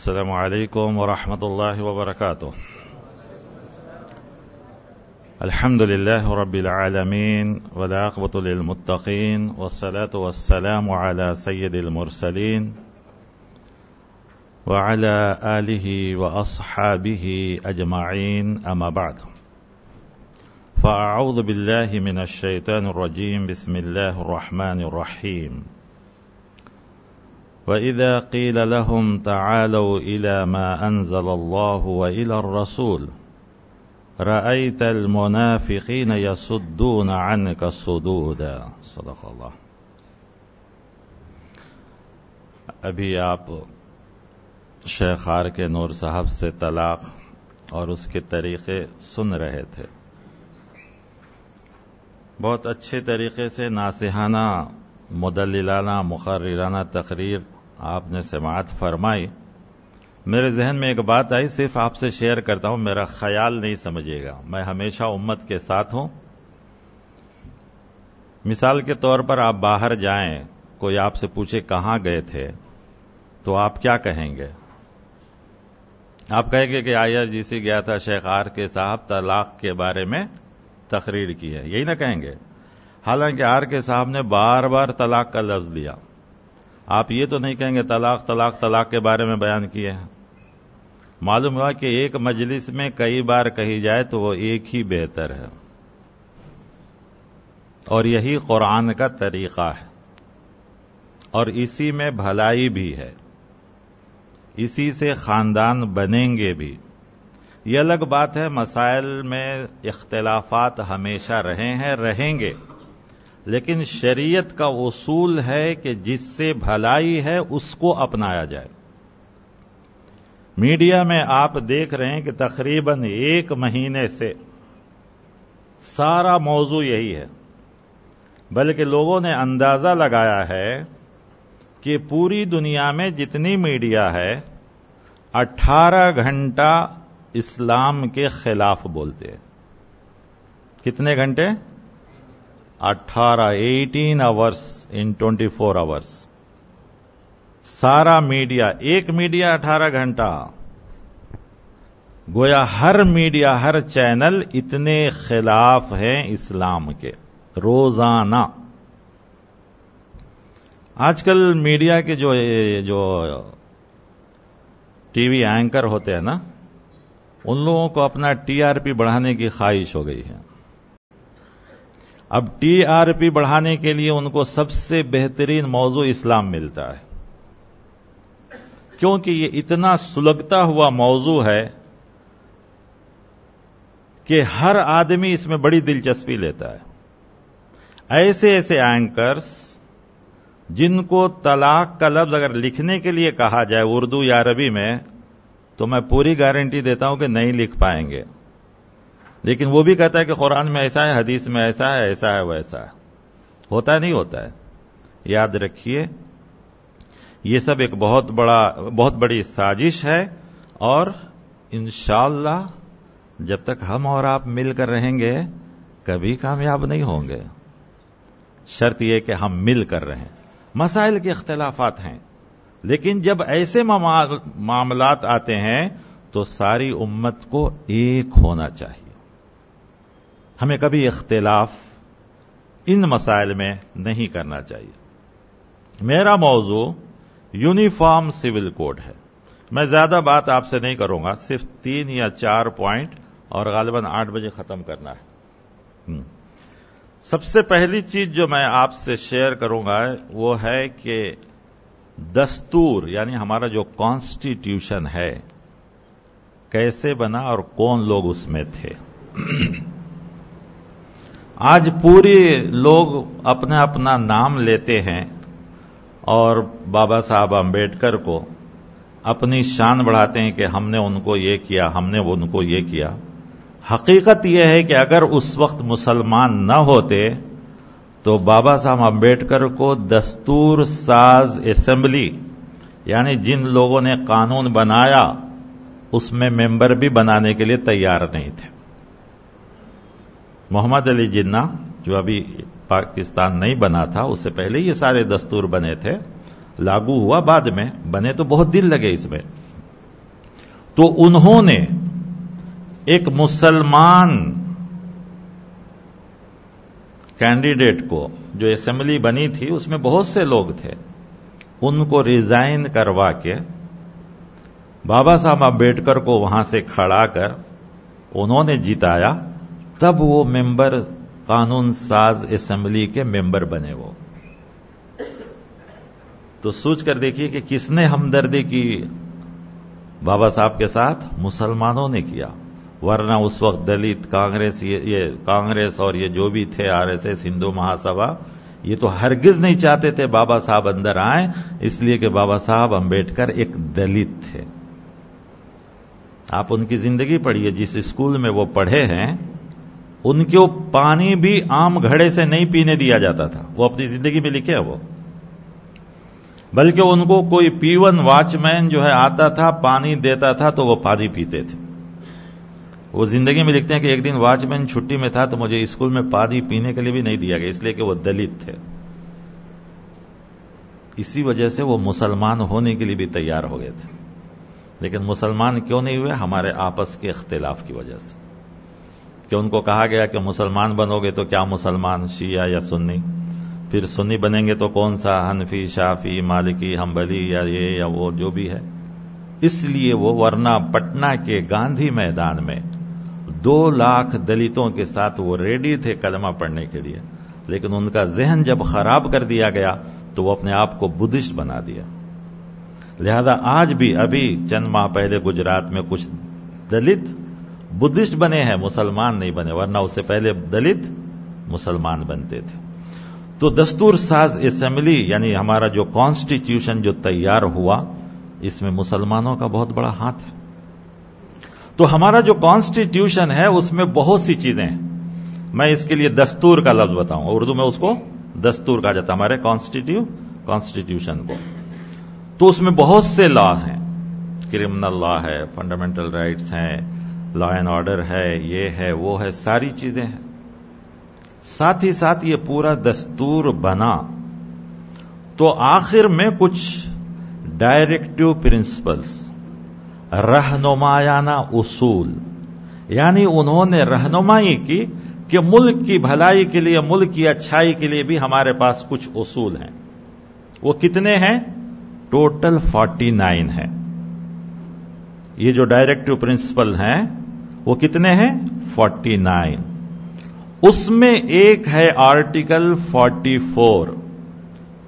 السلام علیکم ورحمۃ اللہ وبرکاتہ. الحمد للہ رب العالمین والعاقبۃ للمتقین والصلاة والسلام علی سید المرسلین وعلی آلہ واصحابہ اجمعین اما بعد. فاعوذ باللہ من الشیطان الرجیم بسم اللہ الرحمن الرحیم. وَإِذَا قِيلَ لَهُمْ تَعَالَوْا إِلَى مَا أَنزَلَ اللَّهُ وَإِلَى الرَّسُولِ رَأَيْتَ الْمُنَافِقِينَ يَصُدُّونَ عَنْكَ صُدُودًا. صدق اللہ. ابھی آپ شیخ آر کے نور صاحب سے طلاق اور اس کے طریقے سن رہے تھے. بہت اچھے طریقے سے ناصحانہ مدللانہ مقررانہ تقریر آپ نے سماعت فرمائی. میرے ذہن میں ایک بات آئی، صرف آپ سے شیئر کرتا ہوں، میرا خیال نہیں سمجھے گا. میں ہمیشہ امت کے ساتھ ہوں. مثال کے طور پر آپ باہر جائیں، کوئی آپ سے پوچھے کہاں گئے تھے تو آپ کیا کہیں گے؟ آپ کہیں گے کہ IRGC گیا تھا، شیخ آر کے صاحب طلاق کے بارے میں تقریر کی ہے، یہی نہ کہیں گے؟ حالانکہ آر کے صاحب نے بار بار طلاق کا لفظ لیا. آپ یہ تو نہیں کہیں گے طلاق طلاق طلاق کے بارے میں بیان کیے ہیں. معلوم ہوا کہ ایک مجلس میں کئی بار کہی جائے تو وہ ایک ہی بہتر ہے، اور یہی قرآن کا طریقہ ہے، اور اسی میں بھلائی بھی ہے، اسی سے خاندان بنیں گے بھی. یہ الگ بات ہے، مسائل میں اختلافات ہمیشہ رہے ہیں، رہیں گے، لیکن شریعت کا اصول ہے کہ جس سے بھلائی ہے اس کو اپنایا جائے. میڈیا میں آپ دیکھ رہے ہیں کہ تقریباً 1 مہینے سے سارا موضوع یہی ہے، بلکہ لوگوں نے اندازہ لگایا ہے کہ پوری دنیا میں جتنی میڈیا ہے 18 گھنٹہ اسلام کے خلاف بولتے ہیں. کتنے گھنٹے؟ 18 hours in 24 hours. سارا میڈیا، ایک میڈیا 18 گھنٹہ، گویا ہر میڈیا ہر چینل اتنے خلاف ہیں اسلام کے روزانہ. آج کل میڈیا کے جو ٹی وی اینکر ہوتے ہیں نا، ان لوگوں کو اپنا TRP بڑھانے کی خواہش ہو گئی ہے. اب TRP بڑھانے کے لیے ان کو سب سے بہترین موضوع اسلام ملتا ہے، کیونکہ یہ اتنا سلگتا ہوا موضوع ہے کہ ہر آدمی اس میں بڑی دلچسپی لیتا ہے. ایسے ایسے اینکرز جن کو طلاق کا لفظ اگر لکھنے کے لیے کہا جائے اردو یا عربی میں تو میں پوری گارنٹی دیتا ہوں کہ نہیں لکھ پائیں گے، لیکن وہ بھی کہتا ہے کہ قرآن میں ایسا ہے، حدیث میں ایسا ہے، ایسا ہے، ویسا ہے. ہوتا ہے نہیں ہوتا ہے؟ یاد رکھیے، یہ سب ایک بہت بڑی سازش ہے، اور انشاءاللہ جب تک ہم اور آپ مل کر رہیں گے کبھی کامیاب نہیں ہوں گے. شرط یہ کہ ہم مل کر رہیں. مسائل کے اختلافات ہیں، لیکن جب ایسے معاملات آتے ہیں تو ساری امت کو ایک ہونا چاہیے. ہمیں کبھی اختلاف ان مسائل میں نہیں کرنا چاہیے. میرا موضوع یونیفارم سول کوڈ ہے. میں زیادہ بات آپ سے نہیں کروں گا، صرف 3 یا 4 پوائنٹ، اور غالباً 8 بجے ختم کرنا ہے. سب سے پہلی چیز جو میں آپ سے شیئر کروں گا وہ ہے کہ دستور یعنی ہمارا جو کانسٹیٹیوشن ہے کیسے بنا اور کون لوگ اس میں تھے. آج پوری لوگ اپنا اپنا نام لیتے ہیں اور بابا صاحب امبیڈکر کو اپنی شان بڑھاتے ہیں کہ ہم نے ان کو یہ کیا، ہم نے ان کو یہ کیا. حقیقت یہ ہے کہ اگر اس وقت مسلمان نہ ہوتے تو بابا صاحب امبیڈکر کو دستور ساز اسمبلی یعنی جن لوگوں نے قانون بنایا اس میں ممبر بھی بنانے کے لیے تیار نہیں تھے. محمد علی جناح جو ابھی پاکستان نہیں بنا تھا، اس سے پہلے یہ سارے دستور بنے تھے، لاگو ہوا بعد میں، بنے تو بہت دن لگے اس میں. تو انہوں نے ایک مسلمان کینڈیڈیٹ کو، جو اسمبلی بنی تھی اس میں بہت سے لوگ تھے، ان کو ریزائن کروا کے بابا صاحب امبیڈکر کو وہاں سے کھڑا کر انہوں نے جتایا، تب وہ ممبر، قانون ساز اسمبلی کے ممبر بنے وہ۔ تو سوچ کر دیکھیے کہ کس نے ہمدردی کی بابا صاحب کے ساتھ؟ مسلمانوں نے کیا، ورنہ اس وقت دلت، کانگریس، یہ کانگریس اور یہ جو بھی تھے RSS، ہندو مہاسبھا، یہ تو ہرگز نہیں چاہتے تھے بابا صاحب اندر آئیں، اس لیے کہ بابا صاحب امبیڈکر ایک دلت تھے۔ آپ ان کی زندگی پڑھیے، جس اسکول میں وہ پڑھے ہیں ان کو پانی بھی عام گھڑے سے نہیں پینے دیا جاتا تھا، وہ اپنی زندگی میں لکھے ہیں وہ، بلکہ ان کو کوئی P1 واچ مین جو ہے آتا تھا، پانی دیتا تھا تو وہ پانی پیتے تھے۔ وہ زندگی میں لکھتے ہیں کہ ایک دن واچ مین چھٹی میں تھا تو مجھے اسکول میں پانی پینے کے لیے بھی نہیں دیا گیا، اس لیے کہ وہ دلت تھے۔ اسی وجہ سے وہ مسلمان ہونے کے لیے بھی تیار ہو گئے تھے، لیکن مسلمان کیوں نہیں ہوئے؟ ہمارے آپس کے اختلاف کی وجہ سے، کہ ان کو کہا گیا کہ مسلمان بنو گے تو کیا مسلمان، شیعہ یا سنی؟ پھر سنی بنیں گے تو کون سا، حنفی، شافعی، مالکی، حنبلی یا یہ یا وہ جو بھی ہے۔ اس لیے وہ، ورنہ پٹنہ کے گاندھی میدان میں 2 لاکھ دلتوں کے ساتھ وہ ریڈی تھے کلمہ پڑھنے کے لیے، لیکن ان کا ذہن جب خراب کر دیا گیا تو وہ اپنے آپ کو بدھسٹ بنا دیا۔ لہذا آج بھی، ابھی چند ماہ پہلے گجرات میں کچھ دلت بدھسٹ بنے ہیں، مسلمان نہیں بنے، ورنہ اس سے پہلے دلت مسلمان بنتے تھے۔ تو دستور ساز اسمبلی یعنی ہمارا جو کانسٹیٹیوشن جو تیار ہوا، اس میں مسلمانوں کا بہت بڑا ہاتھ ہے۔ تو ہمارا جو کانسٹیٹیوشن ہے اس میں بہت سی چیزیں ہیں، میں اس کے لیے دستور کا لفظ بتاؤں، اردو میں اس کو دستور کہا جاتا ہے، ہمارے کانسٹیٹیوشن کو۔ تو اس میں بہت سے لا ہیں، کرمنل لا ہے، فنڈامنٹل رائٹس ہیں، لا اینڈ آرڈر ہے، یہ ہے وہ ہے، ساری چیزیں ہیں۔ ساتھ ہی ساتھ یہ پورا دستور بنا تو آخر میں کچھ ڈائریکٹو پرنسپلز، رہنمایانہ اصول، یعنی انہوں نے رہنمائی کی کہ ملک کی بھلائی کے لیے، ملک کی اچھائی کے لیے بھی ہمارے پاس کچھ اصول ہیں۔ وہ کتنے ہیں؟ ٹوٹل 49 ہیں۔ یہ جو ڈائریکٹو پرنسپل ہیں وہ کتنے ہیں؟ 49۔ اس میں ایک ہے آرٹیکل 44۔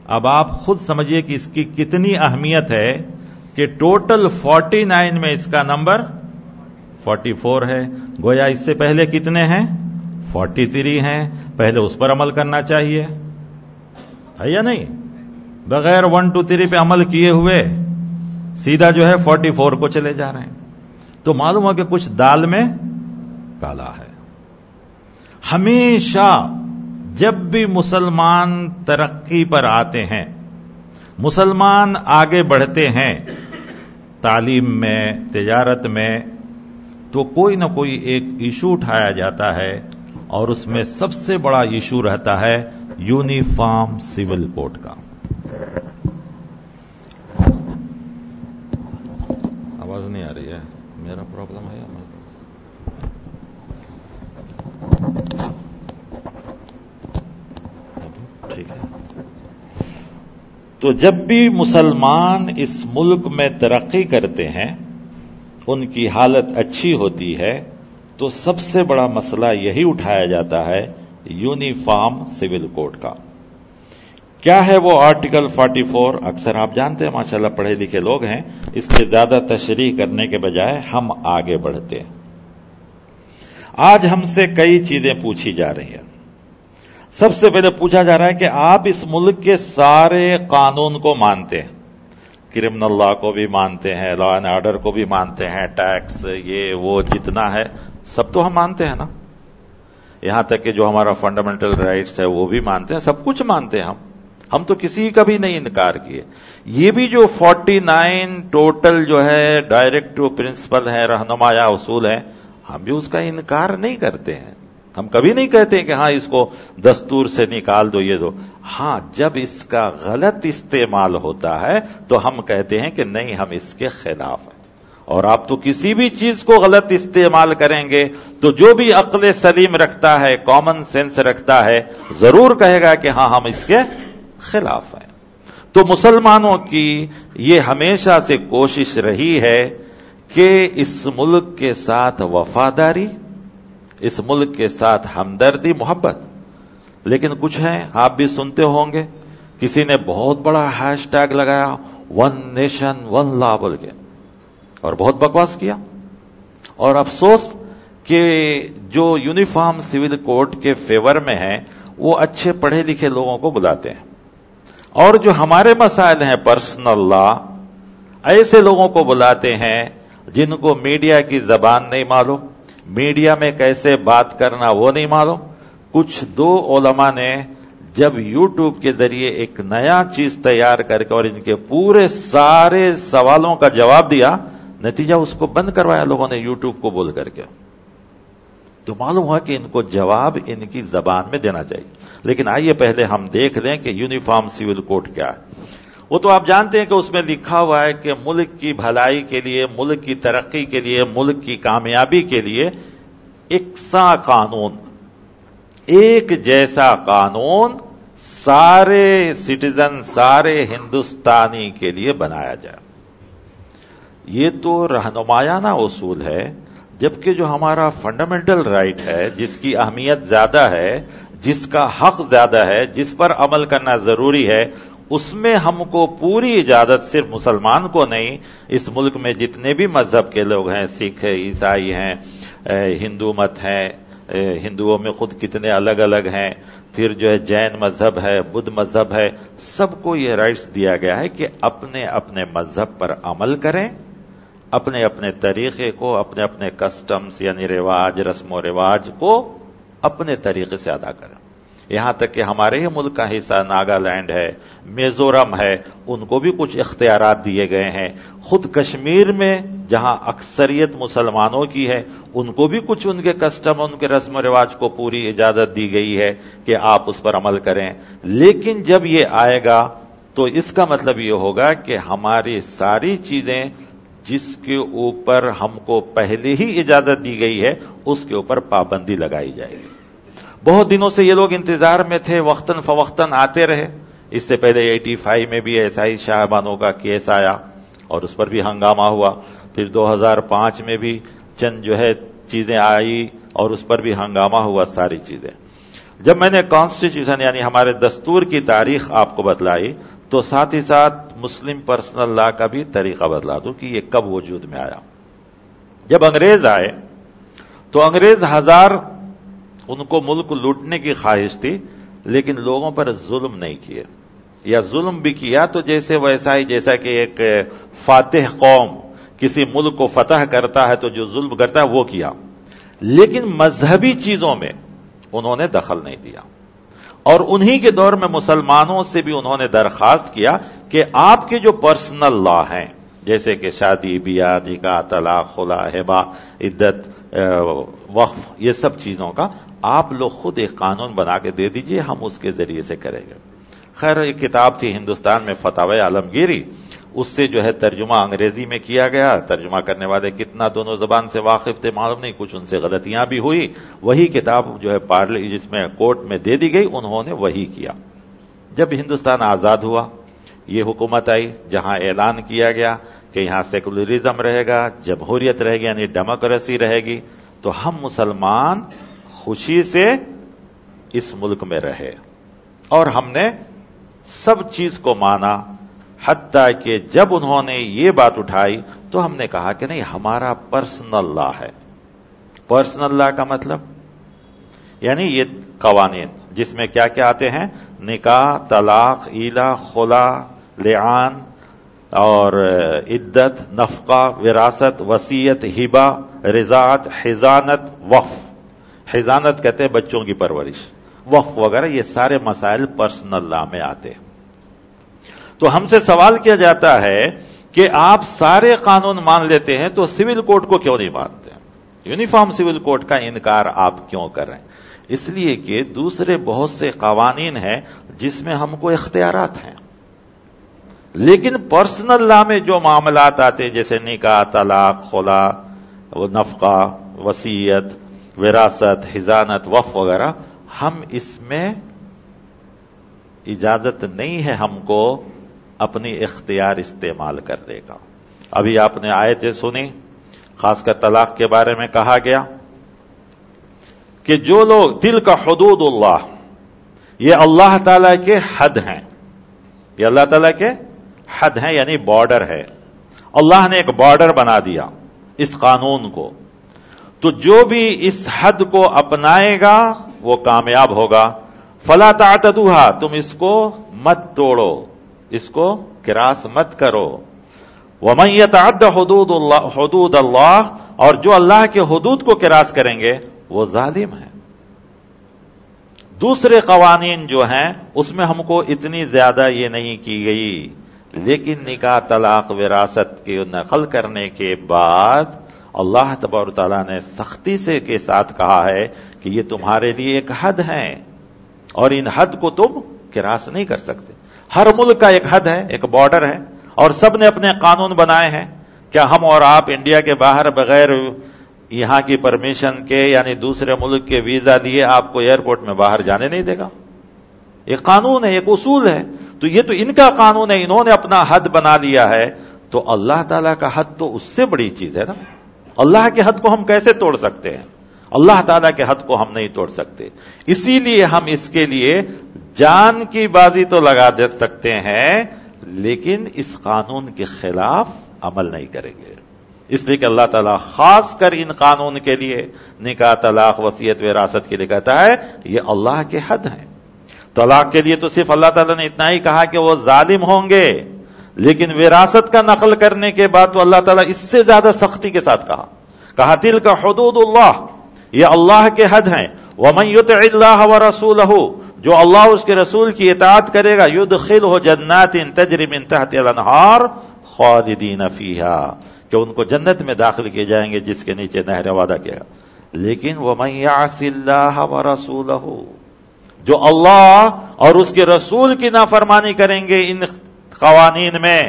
اب آپ خود سمجھیے کہ اس کی کتنی اہمیت ہے کہ ٹوٹل 49 میں اس کا نمبر 44 ہے۔ گویا اس سے پہلے کتنے ہیں؟ 43 ہیں۔ پہلے اس پر عمل کرنا چاہیے ہے یا نہیں؟ بغیر 1 2 3 پہ عمل کیے ہوئے سیدھا جو ہے 44 کو چلے جا رہے ہیں۔ تو معلوم ہو کہ کچھ دال میں کالا ہے۔ ہمیشہ جب بھی مسلمان ترقی پر آتے ہیں، مسلمان آگے بڑھتے ہیں تعلیم میں، تجارت میں، تو کوئی نہ کوئی ایک ایشو اٹھایا جاتا ہے، اور اس میں سب سے بڑا ایشو رہتا ہے یونیفارم سول کوڈ کا۔ آواز نہیں آ رہی ہے، میرا پرابلم ہے یا ٹھیک ہے؟ تو جب بھی مسلمان اس ملک میں ترقی کرتے ہیں، ان کی حالت اچھی ہوتی ہے، تو سب سے بڑا مسئلہ یہی اٹھایا جاتا ہے یونیفارم سول کوڈ کا۔ کیا ہے وہ آرٹیکل 44؟ اکثر آپ جانتے ہیں، ماشاءاللہ پڑھے لکھے لوگ ہیں، اس کے زیادہ تشریح کرنے کے بجائے ہم آگے بڑھتے ہیں۔ آج ہم سے کئی چیزیں پوچھی جا رہی ہیں۔ سب سے پہلے پوچھا جا رہا ہے کہ آپ اس ملک کے سارے قانون کو مانتے ہیں، کرمنل لا کو بھی مانتے ہیں، لا اینڈ آرڈر کو بھی مانتے ہیں، ٹیکس، یہ وہ جتنا ہے سب تو ہم مانتے ہیں نا، یہاں تک کہ جو ہمارا فنڈامنٹل رائٹس ہے وہ بھی مانتے ہیں، سب کچھ مانتے ہیں ہم تو کسی کا بھی نہیں انکار کیے۔ یہ بھی جو 49 ٹوٹل جو ہے ڈائریکٹو پرنسپل ہے، رہنمایہ اصول ہیں، ہم بھی اس کا انکار نہیں کرتے ہیں۔ ہم کبھی نہیں کہتے کہ ہاں اس کو دستور سے نکال دو، یہ دو۔ ہاں جب اس کا غلط استعمال ہوتا ہے تو ہم کہتے ہیں کہ نہیں، ہم اس کے خلاف ہیں، اور آپ تو کسی بھی چیز کو غلط استعمال کریں گے تو جو بھی عقل سلیم رکھتا ہے، کامن سینس رکھتا ہے، ضرور کہے گا کہ ہاں ہم اس کے خلاف ہیں۔ تو مسلمانوں کی یہ ہمیشہ سے کوشش رہی ہے کہ اس ملک کے ساتھ وفاداری، اس ملک کے ساتھ ہمدردی، محبت۔ لیکن کچھ ہیں، آپ بھی سنتے ہوں گے، کسی نے بہت بڑا ہیش ٹیگ لگایا، ون نیشن ون لا بول کے، اور بہت بکواس کیا۔ اور افسوس کہ جو یونیفارم سول کوڈ کے فیور میں ہیں وہ اچھے پڑھے لکھے لوگوں کو بلاتے ہیں، اور جو ہمارے مسائل ہیں پرسنل لا، ایسے لوگوں کو بلاتے ہیں جن کو میڈیا کی زبان نہیں معلوم، میڈیا میں کیسے بات کرنا وہ نہیں معلوم۔ کچھ دو علماء نے جب یوٹیوب کے ذریعے ایک نیا چیز تیار کر کے اور ان کے پورے سارے سوالوں کا جواب دیا، نتیجہ اس کو بند کروایا لوگوں نے یوٹیوب کو بول کر کے، تو معلوم ہوا کہ ان کو جواب ان کی زبان میں دینا چاہیے۔ لیکن آئیے پہلے ہم دیکھ لیں کہ یونیفارم سول کوڈ کیا ہے۔ وہ تو آپ جانتے ہیں کہ اس میں لکھا ہوا ہے کہ ملک کی بھلائی کے لیے، ملک کی ترقی کے لیے، ملک کی کامیابی کے لیے یکساں قانون، ایک جیسا قانون سارے سٹیزن، سارے ہندوستانی کے لیے بنایا جائے۔ یہ تو رہنمایانہ اصول ہے، جبکہ جو ہمارا فنڈامنٹل رائٹ ہے، جس کی اہمیت زیادہ ہے، جس کا حق زیادہ ہے، جس پر عمل کرنا ضروری ہے، اس میں ہم کو پوری اجازت، صرف مسلمان کو نہیں، اس ملک میں جتنے بھی مذہب کے لوگ ہیں، سکھ ہے، عیسائی ہیں، ہندو مت ہیں، ہندوؤں میں خود کتنے الگ الگ ہیں، پھر جو ہے جین مذہب ہے، بدھ مذہب ہے، سب کو یہ رائٹس دیا گیا ہے کہ اپنے اپنے مذہب پر عمل کریں، اپنے اپنے طریقے کو، اپنے اپنے کسٹمز یعنی رواج، رسم و رواج کو اپنے طریقے سے ادا کریں۔ یہاں تک کہ ہمارے ہی ملک کا حصہ ناگالینڈ ہے، میزورم ہے، ان کو بھی کچھ اختیارات دیے گئے ہیں۔ خود کشمیر میں جہاں اکثریت مسلمانوں کی ہے، ان کو بھی کچھ ان کے کسٹم، ان کے رسم و رواج کو پوری اجازت دی گئی ہے کہ آپ اس پر عمل کریں۔ لیکن جب یہ آئے گا تو اس کا مطلب یہ ہوگا کہ ہماری ساری چیزیں جس کے اوپر ہم کو پہلے ہی اجازت دی گئی ہے، اس کے اوپر پابندی لگائی جائے گی۔ بہت دنوں سے یہ لوگ انتظار میں تھے، وقتاً فوقتاً آتے رہے۔ اس سے پہلے 85 میں بھی ایسا ہی شاہبانوں کا کیس آیا اور اس پر بھی ہنگامہ ہوا، پھر 2005 میں بھی چند جو ہے چیزیں آئی اور اس پر بھی ہنگامہ ہوا، ساری چیزیں۔ جب میں نے کانسٹیٹیوشن یعنی ہمارے دستور کی تاریخ آپ کو بتلائی تو ساتھ ہی ساتھ مسلم پرسنل لا کا بھی طریقہ بتلا دوں کہ یہ کب وجود میں آیا۔ جب انگریز آئے تو انگریز ہزار ان کو ملک لوٹنے کی خواہش تھی، لیکن لوگوں پر ظلم نہیں کیے، یا ظلم بھی کیا تو جیسے ویسا ہی جیسا کہ ایک فاتح قوم کسی ملک کو فتح کرتا ہے تو جو ظلم کرتا ہے وہ کیا، لیکن مذہبی چیزوں میں انہوں نے دخل نہیں دیا۔ اور انہی کے دور میں مسلمانوں سے بھی انہوں نے درخواست کیا کہ آپ کے جو پرسنل لا ہیں، جیسے کہ شادی، بیاہ، نکاح، طلاق، خلا، ہبہ، عدت، وقف، یہ سب چیزوں کا آپ لوگ خود ایک قانون بنا کے دے دیجئے، ہم اس کے ذریعے سے کریں گے۔ خیر ایک کتاب تھی ہندوستان میں فتاوی عالمگیری، اس سے جو ہے ترجمہ انگریزی میں کیا گیا، ترجمہ کرنے والے کتنا دونوں زبان سے واقف تھے معلوم نہیں، کچھ ان سے غلطیاں بھی ہوئی، وہی کتاب جو ہے جس میں کورٹ میں دے دی گئی، انہوں نے وہی کیا۔ جب ہندوستان آزاد ہوا، یہ حکومت آئی جہاں اعلان کیا گیا کہ یہاں سیکولرزم رہے گا، جمہوریت رہے گی یعنی ڈیموکریسی رہے گی، تو ہم مسلمان خوشی سے اس ملک میں رہے اور ہم نے سب چیز کو مانا، حتیٰ کہ جب انہوں نے یہ بات اٹھائی تو ہم نے کہا کہ نہیں، ہمارا پرسنل لا ہے۔ پرسنل لا کا مطلب یعنی یہ قوانین جس میں کیا کیا آتے ہیں، نکاح، طلاق، ایلا، خلا، لعان اور عدت، نفقہ، وراثت، وصیت، ہبہ، رضاعت، حضانت، وقف۔ حضانت کہتے ہیں بچوں کی پرورش، وقف وغیرہ، یہ سارے مسائل پرسنل لا میں آتے ہیں۔ تو ہم سے سوال کیا جاتا ہے کہ آپ سارے قانون مان لیتے ہیں تو سول کوڈ کو کیوں نہیں مانتے؟ یونیفارم سول کوڈ کا انکار آپ کیوں کر رہے ہیں؟ اس لیے کہ دوسرے بہت سے قوانین ہیں جس میں ہم کو اختیارات ہیں۔ لیکن پرسنل لا میں جو معاملات آتے جیسے نکاح، طلاق، خلا، نفقہ، وصیت، وراثت، حضانت، وقف وغیرہ، ہم اس میں اجازت نہیں ہے ہم کو اپنی اختیار استعمال کرنے کا. ابھی آپ نے آیتیں سنی، خاص کر طلاق کے بارے میں کہا گیا کہ جو لوگ تلک حدود اللہ، یہ اللہ تعالیٰ کے حد ہیں، یہ اللہ تعالیٰ کے حد ہیں یعنی بارڈر ہے. اللہ نے ایک بارڈر بنا دیا اس قانون کو، تو جو بھی اس حد کو اپنائے گا وہ کامیاب ہوگا. فلا تعتدوها، تم اس کو مت توڑو، اس کو کراس مت کرو. ومن يتعد حدود اللہ، اور جو اللہ کے حدود کو کراس کریں گے وہ ظالم ہے. دوسرے قوانین جو ہیں اس میں ہم کو اتنی زیادہ یہ نہیں کی گئی، لیکن نکاح، طلاق، وراثت کی نقل کرنے کے بعد اللہ تبارک تعالیٰ نے سختی سے کے ساتھ کہا ہے کہ یہ تمہارے لیے ایک حد ہے اور ان حد کو تم کراس نہیں کر سکتے. ہر ملک کا ایک حد ہے، ایک بارڈر ہے، اور سب نے اپنے قانون بنائے ہیں. کیا ہم اور آپ انڈیا کے باہر بغیر یہاں کی پرمیشن کے یعنی دوسرے ملک کے ویزا دیے آپ کو ایئرپورٹ میں باہر جانے نہیں دے گا؟ ایک قانون ہے، ایک اصول ہے. تو یہ تو ان کا قانون ہے، انہوں نے اپنا حد بنا لیا ہے. تو اللہ تعالیٰ کا حد تو اس سے بڑی چیز ہے نا. اللہ کے حد کو ہم کیسے توڑ سکتے ہیں؟ اللہ تعالیٰ کے حد کو ہم نہیں توڑ سکتے. اسی لیے ہم اس کے لیے جان کی بازی تو لگا دے سکتے ہیں، لیکن اس قانون کے خلاف عمل نہیں کریں گے. اس لیے کہ اللہ تعالیٰ خاص کر ان قانون کے لیے، نکاح، طلاق، وصیت، وراثت کے لیے کہتا ہے یہ اللہ کے حد ہیں. طلاق کے لیے تو صرف اللہ تعالیٰ نے اتنا ہی کہا کہ وہ ظالم ہوں گے، لیکن وراثت کا نقل کرنے کے بعد تو اللہ تعالیٰ اس سے زیادہ سختی کے ساتھ کہا تلک حدود اللہ، یہ اللہ کے حد ہیں. ومن یطع اللہ ورسولہ، جو اللہ اس کے رسول کی اطاعت کرے گا، یدخلہ جنات تجری من تحتها الانہار خالدین فیہا، کہ ان کو جنت میں داخل کیے جائیں گے جس کے نیچے نہر وعدہ کیا. لیکن ومن یعص اللہ ورسولہ، جو اللہ اور اس کے رسول کی نافرمانی کریں گے ان قوانین میں،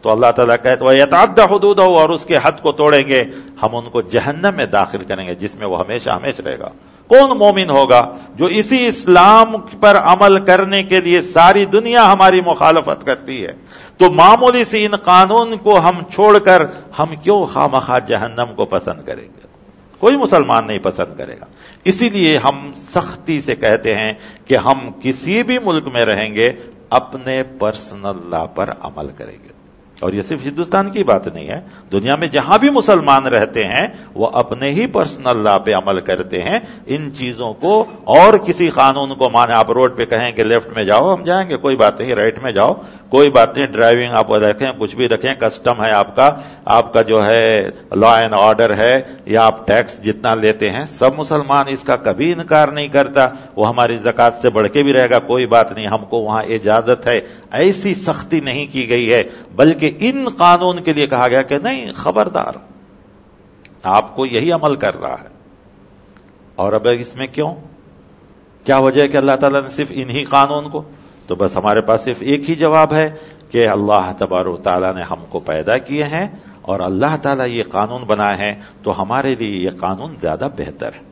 تو اللہ تعالیٰ کہتے ہیں وَيَتَعَدَّ حُدُودَهُ، اور اس کے حد کو توڑیں گے ہم ان کو جہنم میں داخل کریں گے جس میں وہ ہمیشہ ہمیشہ رہے گا. کون مومن ہوگا جو اسی اسلام پر عمل کرنے کے لیے ساری دنیا ہماری مخالفت کرتی ہے؟ تو معمولی سی ان قانون کو ہم چھوڑ کر ہم کیوں خواہ جہنم کو پسند کریں گے؟ کوئی مسلمان نہیں پسند کرے گا. اسی لیے ہم سختی سے کہتے ہیں کہ ہم کسی بھی ملک میں رہیں گے اپنے پرسنل لا پر عمل کریں گے. اور یہ صرف ہندوستان کی بات نہیں ہے، دنیا میں جہاں بھی مسلمان رہتے ہیں وہ اپنے ہی پرسنل لا پہ عمل کرتے ہیں. ان چیزوں کو اور کسی قانون کو مانے، آپ روڈ پہ کہیں کہ لیفٹ میں جاؤ ہم جائیں گے، کوئی بات نہیں، رائٹ میں جاؤ کوئی بات نہیں، ڈرائیونگ آپ رکھیں، کچھ بھی رکھیں، کسٹم ہے آپ کا جو ہے لا اینڈ آرڈر ہے، یا آپ ٹیکس جتنا لیتے ہیں، سب مسلمان اس کا کبھی انکار نہیں کرتا. وہ ہماری زکوٰۃ سے بڑھ کے بھی رہے گا، کوئی بات نہیں، ہم کو وہاں اجازت ہے. ایسی سختی نہیں کی گئی ہے، بلکہ ان قانون کے لیے کہا گیا کہ نہیں، خبردار، آپ کو یہی عمل کر رہا ہے. اور اب اس میں کیا وجہ ہے کہ اللہ تعالیٰ نے صرف انہی قانون کو؟ تو بس ہمارے پاس صرف ایک ہی جواب ہے کہ اللہ تبارک تعالیٰ نے ہم کو پیدا کیے ہیں اور اللہ تعالیٰ یہ قانون بنائے ہیں، تو ہمارے لیے یہ قانون زیادہ بہتر ہے.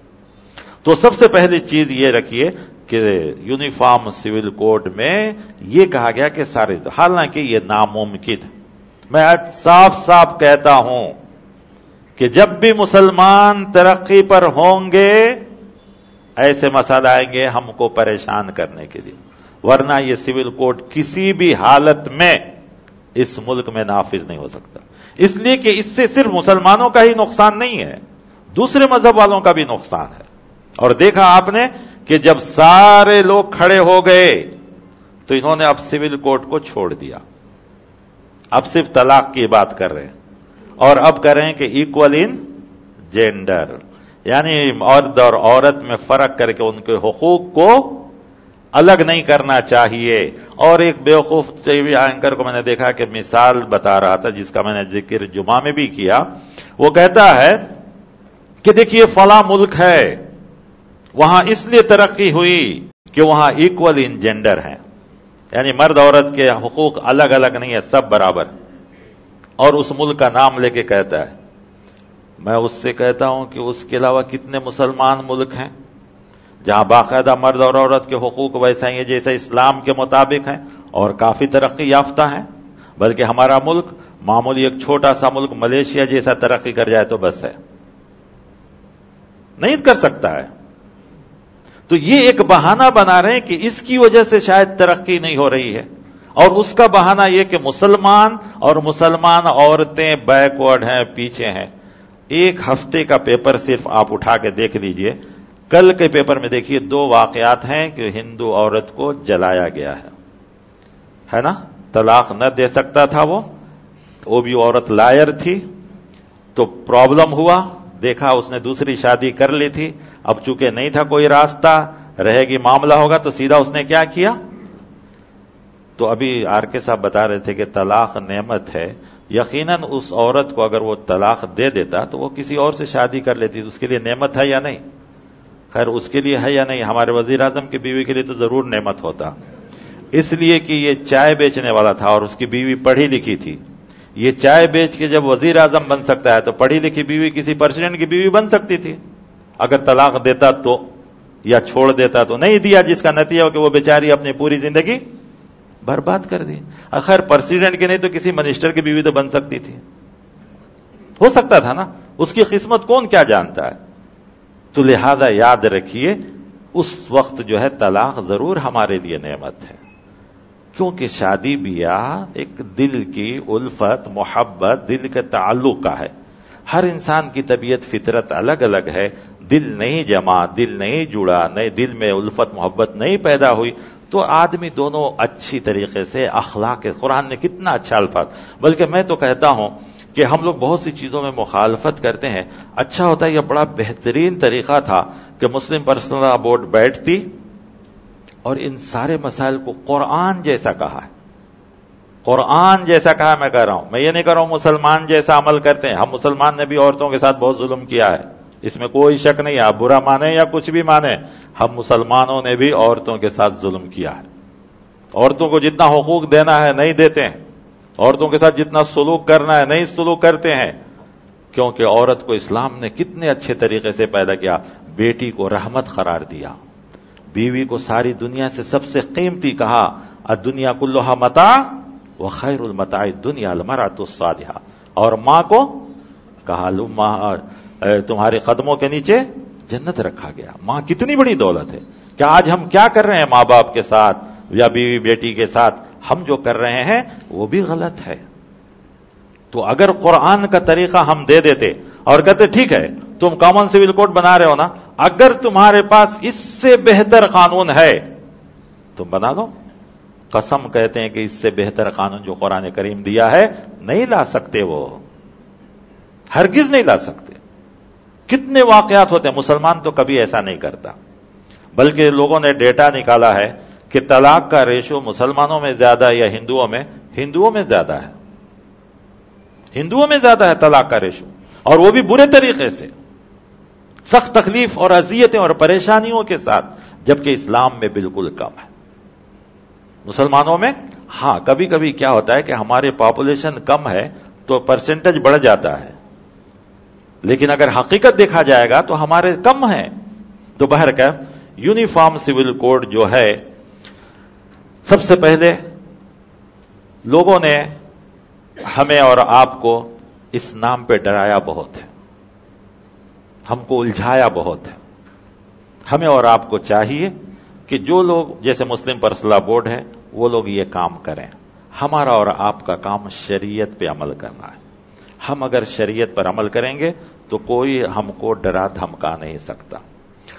تو سب سے پہلی چیز یہ رکھیے کہ یونیفارم سول کوڈ میں یہ کہا گیا کہ سارے، حالانکہ یہ ناممکن ہے. میں آج صاف کہتا ہوں کہ جب بھی مسلمان ترقی پر ہوں گے ایسے مسائل آئیں گے ہم کو پریشان کرنے کے لیے، ورنہ یہ سول کوڈ کسی بھی حالت میں اس ملک میں نافذ نہیں ہو سکتا. اس لیے کہ اس سے صرف مسلمانوں کا ہی نقصان نہیں ہے، دوسرے مذہب والوں کا بھی نقصان ہے. اور دیکھا آپ نے کہ جب سارے لوگ کھڑے ہو گئے تو انہوں نے اب سول کوڈ کو چھوڑ دیا، اب صرف طلاق کی بات کر رہے ہیں، اور اب کر رہے ہیں کہ ایکول ان جینڈر، یعنی مرد اور عورت میں فرق کر کے ان کے حقوق کو الگ نہیں کرنا چاہیے. اور ایک بیوقوف ٹی وی اینکر کو میں نے دیکھا کہ مثال بتا رہا تھا جس کا میں نے ذکر جمعہ میں بھی کیا. وہ کہتا ہے کہ دیکھیے فلاں ملک ہے، وہاں اس لیے ترقی ہوئی کہ وہاں ایکول ان جینڈر ہیں، یعنی مرد عورت کے حقوق الگ الگ نہیں ہے، سب برابر، اور اس ملک کا نام لے کے کہتا ہے۔ میں اس سے کہتا ہوں کہ اس کے علاوہ کتنے مسلمان ملک ہیں جہاں باقاعدہ مرد اور عورت کے حقوق ویسا ہی ہیں جیسے اسلام کے مطابق ہیں اور کافی ترقی یافتہ ہیں، بلکہ ہمارا ملک معمولی ایک چھوٹا سا ملک ملیشیا جیسا ترقی کر جائے تو بس ہے، نہیں کر سکتا ہے۔ تو یہ ایک بہانہ بنا رہے ہیں کہ اس کی وجہ سے شاید ترقی نہیں ہو رہی ہے، اور اس کا بہانہ یہ کہ مسلمان اور مسلمان عورتیں بیکورڈ ہیں، پیچھے ہیں۔ ایک ہفتے کا پیپر صرف آپ اٹھا کے دیکھ لیجئے، کل کے پیپر میں دیکھیے 2 واقعات ہیں کہ ہندو عورت کو جلایا گیا ہے نا، طلاق نہ دے سکتا تھا وہ بھی عورت لائر تھی، تو پرابلم ہوا، دیکھا اس نے دوسری شادی کر لی تھی، اب چونکہ نہیں تھا کوئی راستہ، رہے گی معاملہ ہوگا، تو سیدھا اس نے کیا کیا؟ تو ابھی آر کے صاحب بتا رہے تھے کہ طلاق نعمت ہے، یقیناً اس عورت کو اگر وہ طلاق دے دیتا تو وہ کسی اور سے شادی کر لیتی، اس کے لیے نعمت ہے یا نہیں؟ خیر اس کے لیے ہے یا نہیں، ہمارے وزیر اعظم کی بیوی کے لیے تو ضرور نعمت ہوتا، اس لیے کہ یہ چائے بیچنے والا تھا اور اس کی بیوی پڑھی لکھی تھی۔ یہ چائے بیچ کے جب وزیر اعظم بن سکتا ہے تو پڑھی لکھی بیوی کسی پریزیڈنٹ کی بیوی بن سکتی تھی، اگر طلاق دیتا تو یا چھوڑ دیتا تو۔ نہیں دیا، جس کا نتیجہ ہو کہ وہ بیچاری اپنی پوری زندگی برباد کر دی۔ خیر پریزیڈنٹ کی نہیں تو کسی منسٹر کی بیوی تو بن سکتی تھی، ہو سکتا تھا نا، اس کی قسمت کون کیا جانتا ہے۔ تو لہذا یاد رکھیے اس وقت جو ہے طلاق ضرور ہمارے لیے نعمت ہے، کیونکہ شادی بیاہ ایک دل کی الفت، محبت، دل کے تعلق کا ہے۔ ہر انسان کی طبیعت، فطرت الگ الگ ہے، دل نہیں جمع، دل نہیں جڑا، نئے دل میں الفت محبت نہیں پیدا ہوئی تو آدمی دونوں اچھی طریقے سے اخلاق، قرآن نے کتنا اچھا الفاظ، بلکہ میں تو کہتا ہوں کہ ہم لوگ بہت سی چیزوں میں مخالفت کرتے ہیں، اچھا ہوتا ہے، یہ بڑا بہترین طریقہ تھا کہ مسلم پرسنل لا بورڈ بیٹھتی اور ان سارے مسائل کو قرآن جیسا کہا ہے، قرآن جیسا کہا، میں کہہ رہا ہوں، میں یہ نہیں کہہ رہا ہوں مسلمان جیسا عمل کرتے ہیں، ہم مسلمان نے بھی عورتوں کے ساتھ بہت ظلم کیا ہے، اس میں کوئی شک نہیں ہے، آپ برا مانیں یا کچھ بھی مانیں، ہم مسلمانوں نے بھی عورتوں کے ساتھ ظلم کیا ہے، عورتوں کو جتنا حقوق دینا ہے نہیں دیتے ہیں، عورتوں کے ساتھ جتنا سلوک کرنا ہے نہیں سلوک کرتے ہیں، کیونکہ عورت کو اسلام نے کتنے اچھے طریقے سے پیدا کیا، بیٹی کو رحمت قرار دیا، بیوی کو ساری دنیا سے سب سے قیمتی کہا، الدنیا کلھا متاع وخیر المتاع الدنیا المرأۃ الصالحہ، اور ماں کو کہا تمہارے قدموں کے نیچے جنت رکھا گیا۔ ماں کتنی بڑی دولت ہے۔ کیا آج ہم کیا کر رہے ہیں ماں باپ کے ساتھ یا بیوی بیٹی کے ساتھ، ہم جو کر رہے ہیں وہ بھی غلط ہے۔ تو اگر قرآن کا طریقہ ہم دے دیتے اور کہتے ٹھیک ہے تم کامن سول کوڈ بنا رہے ہو نا، اگر تمہارے پاس اس سے بہتر قانون ہے تم بنا دو، قسم کہتے ہیں کہ اس سے بہتر قانون جو قرآن کریم دیا ہے نہیں لا سکتے، وہ ہرگز نہیں لا سکتے۔ کتنے واقعات ہوتے ہیں، مسلمان تو کبھی ایسا نہیں کرتا، بلکہ لوگوں نے ڈیٹا نکالا ہے کہ طلاق کا ریشو مسلمانوں میں زیادہ یا ہندوؤں میں زیادہ ہے، ہندوؤں میں زیادہ ہے طلاق کا ریشو، اور وہ بھی برے طریقے سے، سخت تکلیف اور اذیتیں اور پریشانیوں کے ساتھ، جبکہ اسلام میں بالکل کم ہے۔ مسلمانوں میں ہاں کبھی کبھی کیا ہوتا ہے کہ ہمارے پاپولیشن کم ہے تو پرسنٹیج بڑھ جاتا ہے، لیکن اگر حقیقت دیکھا جائے گا تو ہمارے کم ہیں۔ تو بہرکیف یونیفارم سول کوڈ جو ہے، سب سے پہلے لوگوں نے ہمیں اور آپ کو اس نام پہ ڈرایا بہت ہے، ہم کو الجھایا بہت ہے۔ ہمیں اور آپ کو چاہیے کہ جو لوگ جیسے مسلم پرسنل لا بورڈ ہے وہ لوگ یہ کام کریں، ہمارا اور آپ کا کام شریعت پہ عمل کرنا ہے۔ ہم اگر شریعت پر عمل کریں گے تو کوئی ہم کو ڈرا دھمکا نہیں سکتا۔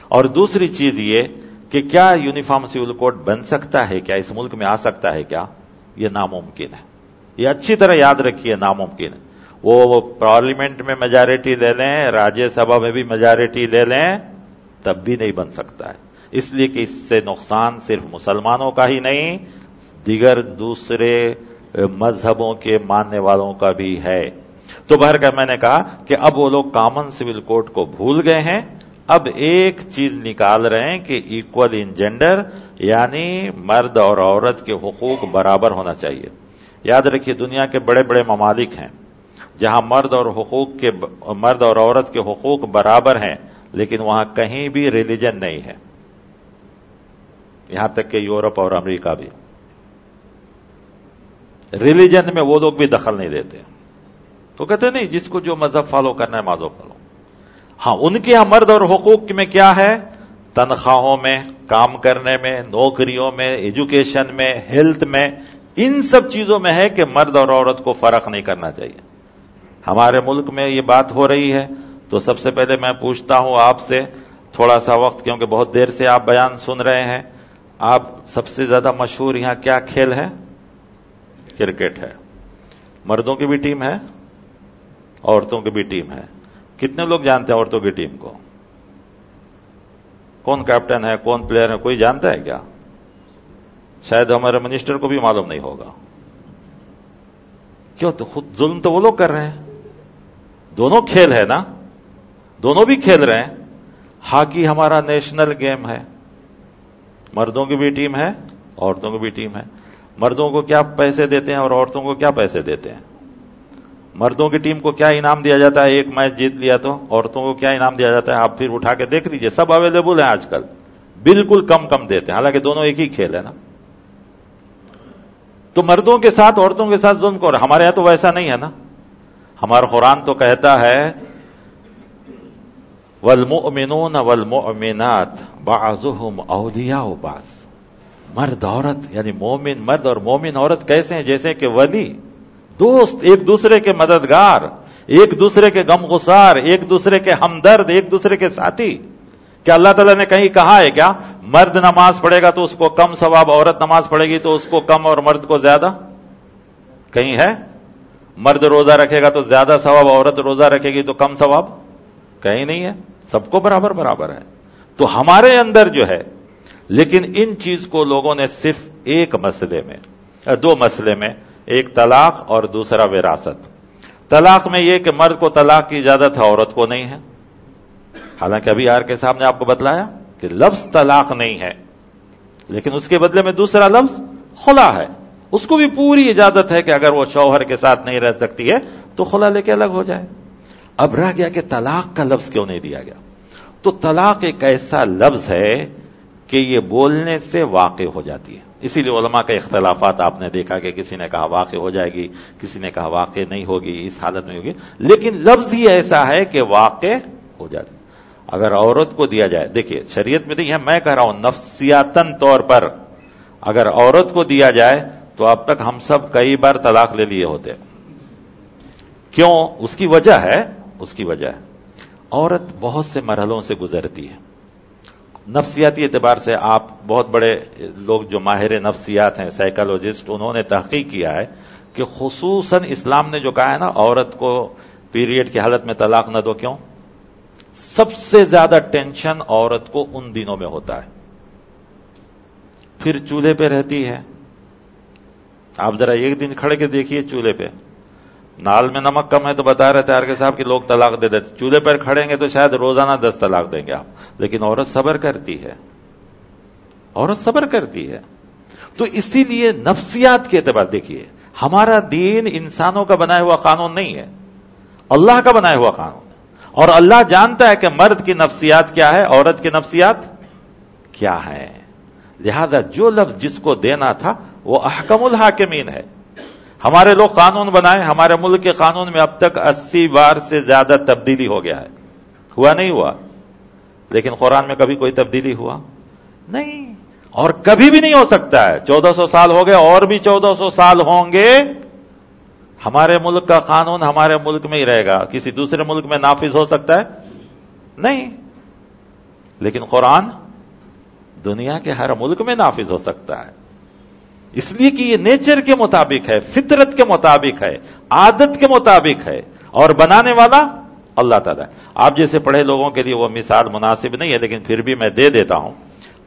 اور دوسری چیز یہ کہ کیا یونیفارم سول کوڈ بن سکتا ہے، کیا اس ملک میں آ سکتا ہے، کیا یہ ناممکن ہے، یہ اچھی طرح یاد رکھیے، ناممکن ہے۔ وہ پارلیمنٹ میں میجارٹی لے لیں، راجیہ سبھا میں بھی میجارٹی لے لیں، تب بھی نہیں بن سکتا ہے، اس لیے کہ اس سے نقصان صرف مسلمانوں کا ہی نہیں، دیگر دوسرے مذہبوں کے ماننے والوں کا بھی ہے۔ تو بہرکیف میں نے کہا کہ اب وہ لوگ کامن سول کوڈ کو بھول گئے ہیں، اب ایک چیز نکال رہے ہیں کہ ایکول ان جینڈر، یعنی مرد اور عورت کے حقوق برابر ہونا چاہیے۔ یاد رکھیے دنیا کے بڑے بڑے ممالک ہیں جہاں مرد اور عورت کے حقوق برابر ہیں، لیکن وہاں کہیں بھی ریلیجن نہیں ہے، یہاں تک کہ یورپ اور امریکہ بھی ریلیجن میں وہ لوگ بھی دخل نہیں دیتے، تو کہتے نہیں جس کو جو مذہب فالو کرنا ہے مذہب فالو۔ ہاں ان کے یہاں مرد اور حقوق میں کیا ہے؟ تنخواہوں میں، کام کرنے میں، نوکریوں میں، ایجوکیشن میں، ہیلتھ میں، ان سب چیزوں میں ہے کہ مرد اور عورت کو فرق نہیں کرنا چاہیے۔ ہمارے ملک میں یہ بات ہو رہی ہے تو سب سے پہلے میں پوچھتا ہوں آپ سے تھوڑا سا وقت، کیونکہ بہت دیر سے آپ بیان سن رہے ہیں، آپ سب سے زیادہ مشہور یہاں کیا کھیل ہے؟ کرکٹ ہے۔ مردوں کی بھی ٹیم ہے، عورتوں کی بھی ٹیم ہے۔ کتنے لوگ جانتے ہیں عورتوں کی ٹیم کو؟ کون کیپٹن ہے، کون پلیئر ہے، کوئی جانتا ہے کیا؟ شاید ہمارے منسٹر کو بھی معلوم نہیں ہوگا۔ کیوں؟ تو خود ظلم تو وہ لوگ کر رہے ہیں۔ دونوں کھیل ہے نا، دونوں بھی کھیل رہے ہیں۔ ہاکی ہمارا نیشنل گیم ہے، مردوں کی بھی ٹیم ہے، عورتوں کی بھی ٹیم ہے۔ مردوں کو کیا پیسے دیتے ہیں اور عورتوں کو کیا پیسے دیتے ہیں؟ مردوں کی ٹیم کو کیا انعام دیا جاتا ہے؟ ایک میچ جیت لیا تو عورتوں کو کیا انعام دیا جاتا ہے؟ آپ پھر اٹھا کے دیکھ لیجئے، سب اویلیبل ہیں آج کل، بالکل کم دیتے ہیں، حالانکہ دونوں ایک ہی کھیل ہے نا۔ تو مردوں کے ساتھ عورتوں کے ساتھ ظلم کو، ہمارے یہاں تو ویسا نہیں ہے نا۔ ہمارا قرآن تو کہتا ہے والمؤمنون والمؤمنات بعضهم اولیاء بعض۔ مرد عورت یعنی مومن مرد اور مومن عورت کیسے ہیں؟ جیسے کہ ولی، دوست، ایک دوسرے کے مددگار، ایک دوسرے کے غم گسار، ایک دوسرے کے ہمدرد، ایک دوسرے کے ساتھی۔ کیا اللہ تعالیٰ نے کہیں کہا ہے کیا مرد نماز پڑھے گا تو اس کو کم ثواب، عورت نماز پڑھے گی تو اس کو کم اور مرد کو زیادہ؟ کہیں ہے؟ مرد روزہ رکھے گا تو زیادہ ثواب، عورت روزہ رکھے گی تو کم ثواب؟ کہیں نہیں ہے، سب کو برابر ہے۔ تو ہمارے اندر جو ہے، لیکن ان چیز کو لوگوں نے صرف ایک مسئلے میں، دو مسئلے میں، ایک طلاق اور دوسرا وراثت۔ طلاق میں یہ کہ مرد کو طلاق کی اجازت ہے، عورت کو نہیں ہے، حالانکہ ابھی آر کے صاحب نے آپ کو بتلایا کہ لفظ طلاق نہیں ہے، لیکن اس کے بدلے میں دوسرا لفظ خلا ہے، اس کو بھی پوری اجازت ہے کہ اگر وہ شوہر کے ساتھ نہیں رہ سکتی ہے تو خلا لے کے الگ ہو جائے۔ اب رہ گیا کہ طلاق کا لفظ کیوں نہیں دیا گیا؟ تو طلاق ایک ایسا لفظ ہے کہ یہ بولنے سے واقع ہو جاتی ہے، اسی لیے علماء کے اختلافات آپ نے دیکھا کہ کسی نے کہا واقع ہو جائے گی، کسی نے کہا واقع نہیں ہوگی، اس حالت میں ہوگی، لیکن لفظ ہی ایسا ہے کہ واقع ہو جاتی ہے۔ اگر عورت کو دیا جائے، دیکھیے شریعت میں نہیں ہے، میں کہہ رہا ہوں نفسیاتن طور پر اگر عورت کو دیا جائے تو اب تک ہم سب کئی بار طلاق لے لیے ہوتے۔ کیوں؟ اس کی وجہ ہے عورت بہت سے مرحلوں سے گزرتی ہے۔ نفسیاتی اعتبار سے آپ بہت بڑے لوگ جو ماہر نفسیات ہیں، سائیکالوجسٹ، انہوں نے تحقیق کیا ہے کہ خصوصاً اسلام نے جو کہا ہے نا عورت کو پیریڈ کی حالت میں طلاق نہ دو، کیوں؟ سب سے زیادہ ٹینشن عورت کو ان دنوں میں ہوتا ہے، پھر چولہے پہ رہتی ہے۔ آپ ذرا ایک دن کھڑے کے دیکھیے چولہے پہ، نال میں نمک کم ہے تو بتا رہے تھے آر کے صاحب کہ لوگ طلاق دے دیتے، چولہے پر کھڑیں گے تو شاید روزانہ 10 طلاق دیں گے آپ، لیکن عورت صبر کرتی ہے۔ تو اسی لیے نفسیات کے اعتبار دیکھیے، ہمارا دین انسانوں کا بنایا ہوا قانون نہیں ہے، اللہ کا بنایا ہوا قانون ہے، اور اللہ جانتا ہے کہ مرد کی نفسیات کیا ہے، عورت کی نفسیات کیا ہے، لہذا جو لفظ جس کو دینا تھا وہ احکم الحاکمین ہے۔ ہمارے لوگ قانون بنائے، ہمارے ملک کے قانون میں اب تک 80 بار سے زیادہ تبدیلی ہو گیا ہے، ہوا نہیں ہوا؟ لیکن قرآن میں کبھی کوئی تبدیلی ہوا نہیں، اور کبھی بھی نہیں ہو سکتا ہے۔ 1400 سال ہو گئے اور بھی 1400 سال ہوں گے، ہمارے ملک کا قانون ہمارے ملک میں ہی رہے گا، کسی دوسرے ملک میں نافذ ہو سکتا ہے نہیں، لیکن قرآن دنیا کے ہر ملک میں نافذ ہو سکتا ہے، اس لیے کہ یہ نیچر کے مطابق ہے، فطرت کے مطابق ہے، عادت کے مطابق ہے، اور بنانے والا اللہ تعالیٰ ہے۔ آپ جیسے پڑھے لوگوں کے لیے وہ مثال مناسب نہیں ہے، لیکن پھر بھی میں دے دیتا ہوں۔